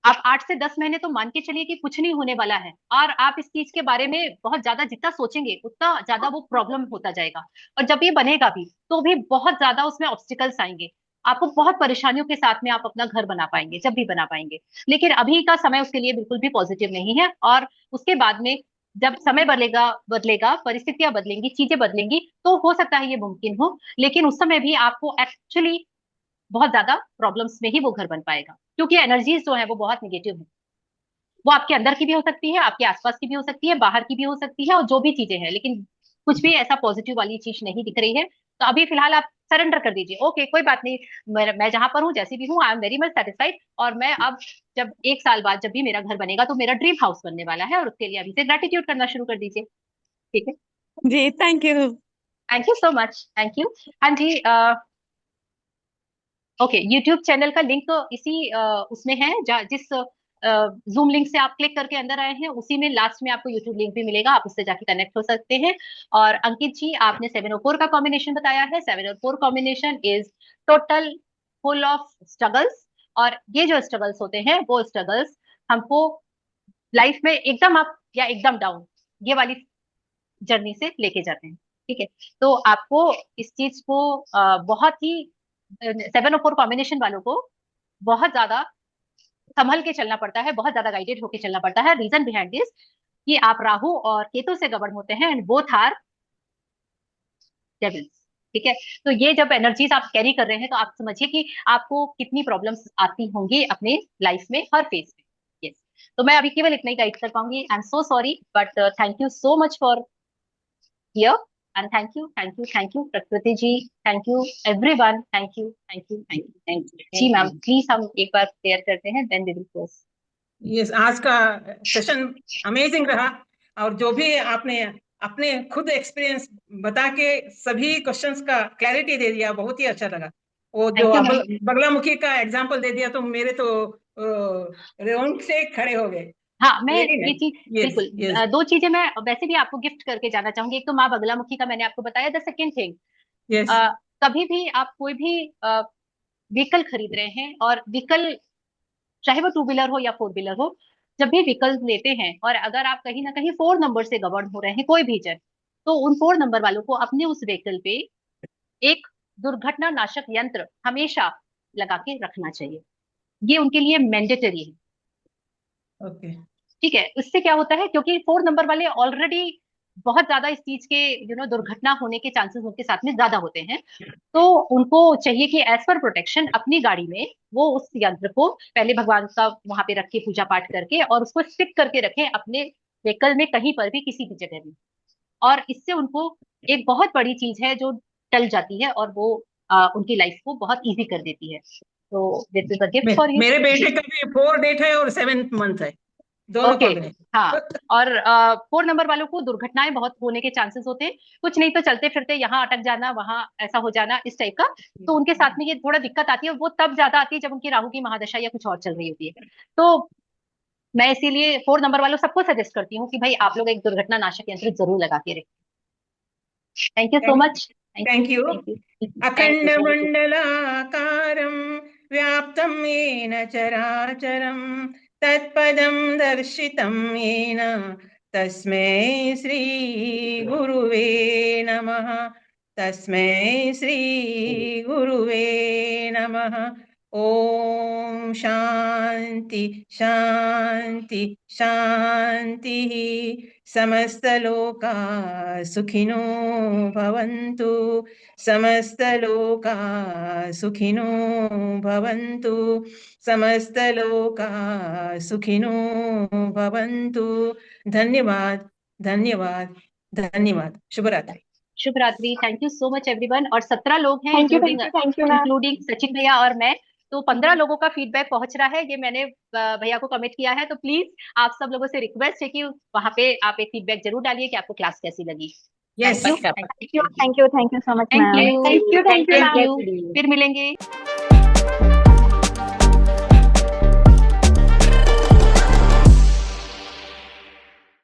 आप 8 से 10 महीने तो मान के चलिए कि कुछ नहीं होने वाला है, और आप इस चीज के बारे में बहुत ज्यादा जितना सोचेंगे उतना ज्यादा वो प्रॉब्लम होता जाएगा। और जब ये बनेगा भी तो भी बहुत ज्यादा उसमें ऑब्स्टिकल्स आएंगे, आपको बहुत परेशानियों के साथ में आप अपना घर बना पाएंगे जब भी बना पाएंगे। लेकिन अभी का समय उसके लिए बिल्कुल भी पॉजिटिव नहीं है, और उसके बाद में जब समय बदलेगा बदलेगा परिस्थितियां बदलेंगी, चीजें बदलेंगी, तो हो सकता है ये मुमकिन हो, लेकिन उस समय भी आपको एक्चुअली बहुत ज्यादा प्रॉब्लम्स में ही वो घर बन पाएगा, क्योंकि एनर्जीज जो है वो बहुत निगेटिव है। वो आपके अंदर की भी हो सकती है, आपके आसपास की भी हो सकती है, बाहर की भी हो सकती है, और जो भी चीजें हैं, लेकिन कुछ भी ऐसा पॉजिटिव वाली चीज नहीं दिख रही है। तो अभी फिलहाल आप सरेंडर कर दीजिए, ओके कोई बात नहीं, मैं जहां पर हूँ जैसी भी हूँ I am very much satisfied. और मैं अब जब 1 साल बाद जब भी मेरा घर बनेगा तो मेरा ड्रीम हाउस बनने वाला है, और उसके लिए अभी से ग्रेटिट्यूड करना शुरू कर दीजिए, ठीक है? जी thank you. Thank you so much, thank you. हाँ जी, ओके, यूट्यूब चैनल का लिंक इसी उसमें है, जिस जूम लिंक से आप क्लिक करके अंदर आए हैं उसी में लास्ट में आपको यूट्यूब लिंक भी मिलेगा, आप उससे जाके कनेक्ट हो सकते हैं। और अंकित जी आपने 7 और 4 का कॉम्बिनेशन बताया है, 7 और 4 combination is total full of struggles. और ये जो स्ट्रगल्स होते हैं वो स्ट्रगल्स हमको लाइफ में एकदम अप या एकदम डाउन ये वाली जर्नी से लेके जाते हैं, ठीक है? तो आपको इस चीज को बहुत ही 7 और 4 कॉम्बिनेशन वालों को बहुत ज्यादा संभल के चलना पड़ता है, बहुत ज्यादा गाइडेड होके चलना पड़ता है। रीजन बिहाइंड दिस कि आप राहु और केतु से गवर्न होते हैं एंड बोथ आर डेविल्स, ठीक है? तो ये जब एनर्जीज आप कैरी कर रहे हैं तो आप समझिए कि आपको कितनी प्रॉब्लम्स आती होंगी अपने लाइफ में हर फेज में। यस, तो मैं अभी केवल इतना ही गाइड कर पाऊंगी, I am so sorry, but thank you so much for here. And thank you Prakriti ji, thank you everyone, thank you जी मैम। प्लीज हम एक बार प्रेयर करते हैं, then we will close. Yes, आज का सेशन अमेजिंग रहा, और जो भी आपने अपने खुद एक्सपीरियंस बता के सभी क्वेश्चंस का क्लैरिटी दे दिया, बहुत ही अच्छा लगा। वो जो बगलामुखी का एग्जांपल दे दिया तो मेरे तो रोंगटे खड़े हो गए। हाँ, मैं ये चीज बिल्कुल दो चीजें मैं वैसे भी आपको गिफ्ट करके जाना चाहूंगी। एक तो माँ बगलामुखी का मैंने आपको बताया। द सेकेंड थिंग, कभी भी आप कोई भी व्हीकल खरीद रहे हैं, और व्हीकल चाहे वो 2 व्हीलर हो या 4 व्हीलर हो, जब भी व्हीकल लेते हैं और अगर आप कहीं ना कहीं 4 नंबर से गवर्न हो रहे हैं कोई भी जन, तो उन 4 नंबर वालों को अपने उस व्हीकल पे एक दुर्घटना नाशक यंत्र हमेशा लगा के रखना चाहिए। ये उनके लिए मैंडेटरी है। ओके, ठीक है, उससे क्या होता है, क्योंकि 4 नंबर वाले ऑलरेडी बहुत ज्यादा इस चीज के दुर्घटना होने के चांसेस उनके साथ में ज्यादा होते हैं, तो उनको चाहिए कि एज पर प्रोटेक्शन अपनी गाड़ी में वो उस यंत्र को पहले भगवान का वहां पे रख के पूजा पाठ करके और उसको स्टिक करके रखें अपने व्हीकल में कहीं पर भी किसी भी जगह में। और इससे उनको एक बहुत बड़ी चीज है जो टल जाती है, और वो उनकी लाइफ को बहुत इजी कर देती है। तो this is a gift for you. मेरे बेटे का भी 4 डेट है और 7th मंथ है, दोनों ओके, हाँ। और 4 नंबर वालों को दुर्घटनाएं बहुत होने के चांसेस होते हैं, कुछ नहीं तो चलते फिरते यहाँ अटक जाना, वहां ऐसा हो जाना, इस टाइप का। तो उनके साथ में ये थोड़ा दिक्कत आती है, वो तब ज्यादा आती है जब उनकी राहु की महादशा या कुछ और चल रही होती है। तो मैं इसीलिए 4 नंबर वालों सबको सजेस्ट करती हूँ कि भाई आप लोग एक दुर्घटना नाशक यंत्र जरूर लगा के रखें। Thank you so much. Thank you. अखंड मंडलाकारं व्याप्तं येन चराचरं तत्पदं दर्शितं येन तस्मै श्री गुरुवे नमः। तस्मै श्री गुरुवे नमः। ओम शांति शांति शांति। समस्त लोका सुखिनो भवन्तु। समस्त लोका सुखिनो भवन्तु। समस्त लोका सुखिनो भवन्तु। धन्यवाद धन्यवाद धन्यवाद। शुभ रात्रि। शुभ रात्रि। Thank you so much everyone. और 17 लोग हैं, thank you ma'am. Including Sachin भैया और मैं। तो 15 लोगों का फीडबैक पहुंच रहा है, ये मैंने भैया को कमिट किया है। तो प्लीज आप सब लोगों से रिक्वेस्ट है कि वहां पे आप एक फीडबैक जरूर डालिए कि आपको क्लास कैसी लगी। Yes, thank you so much ma'am. Thank you, फिर मिलेंगे।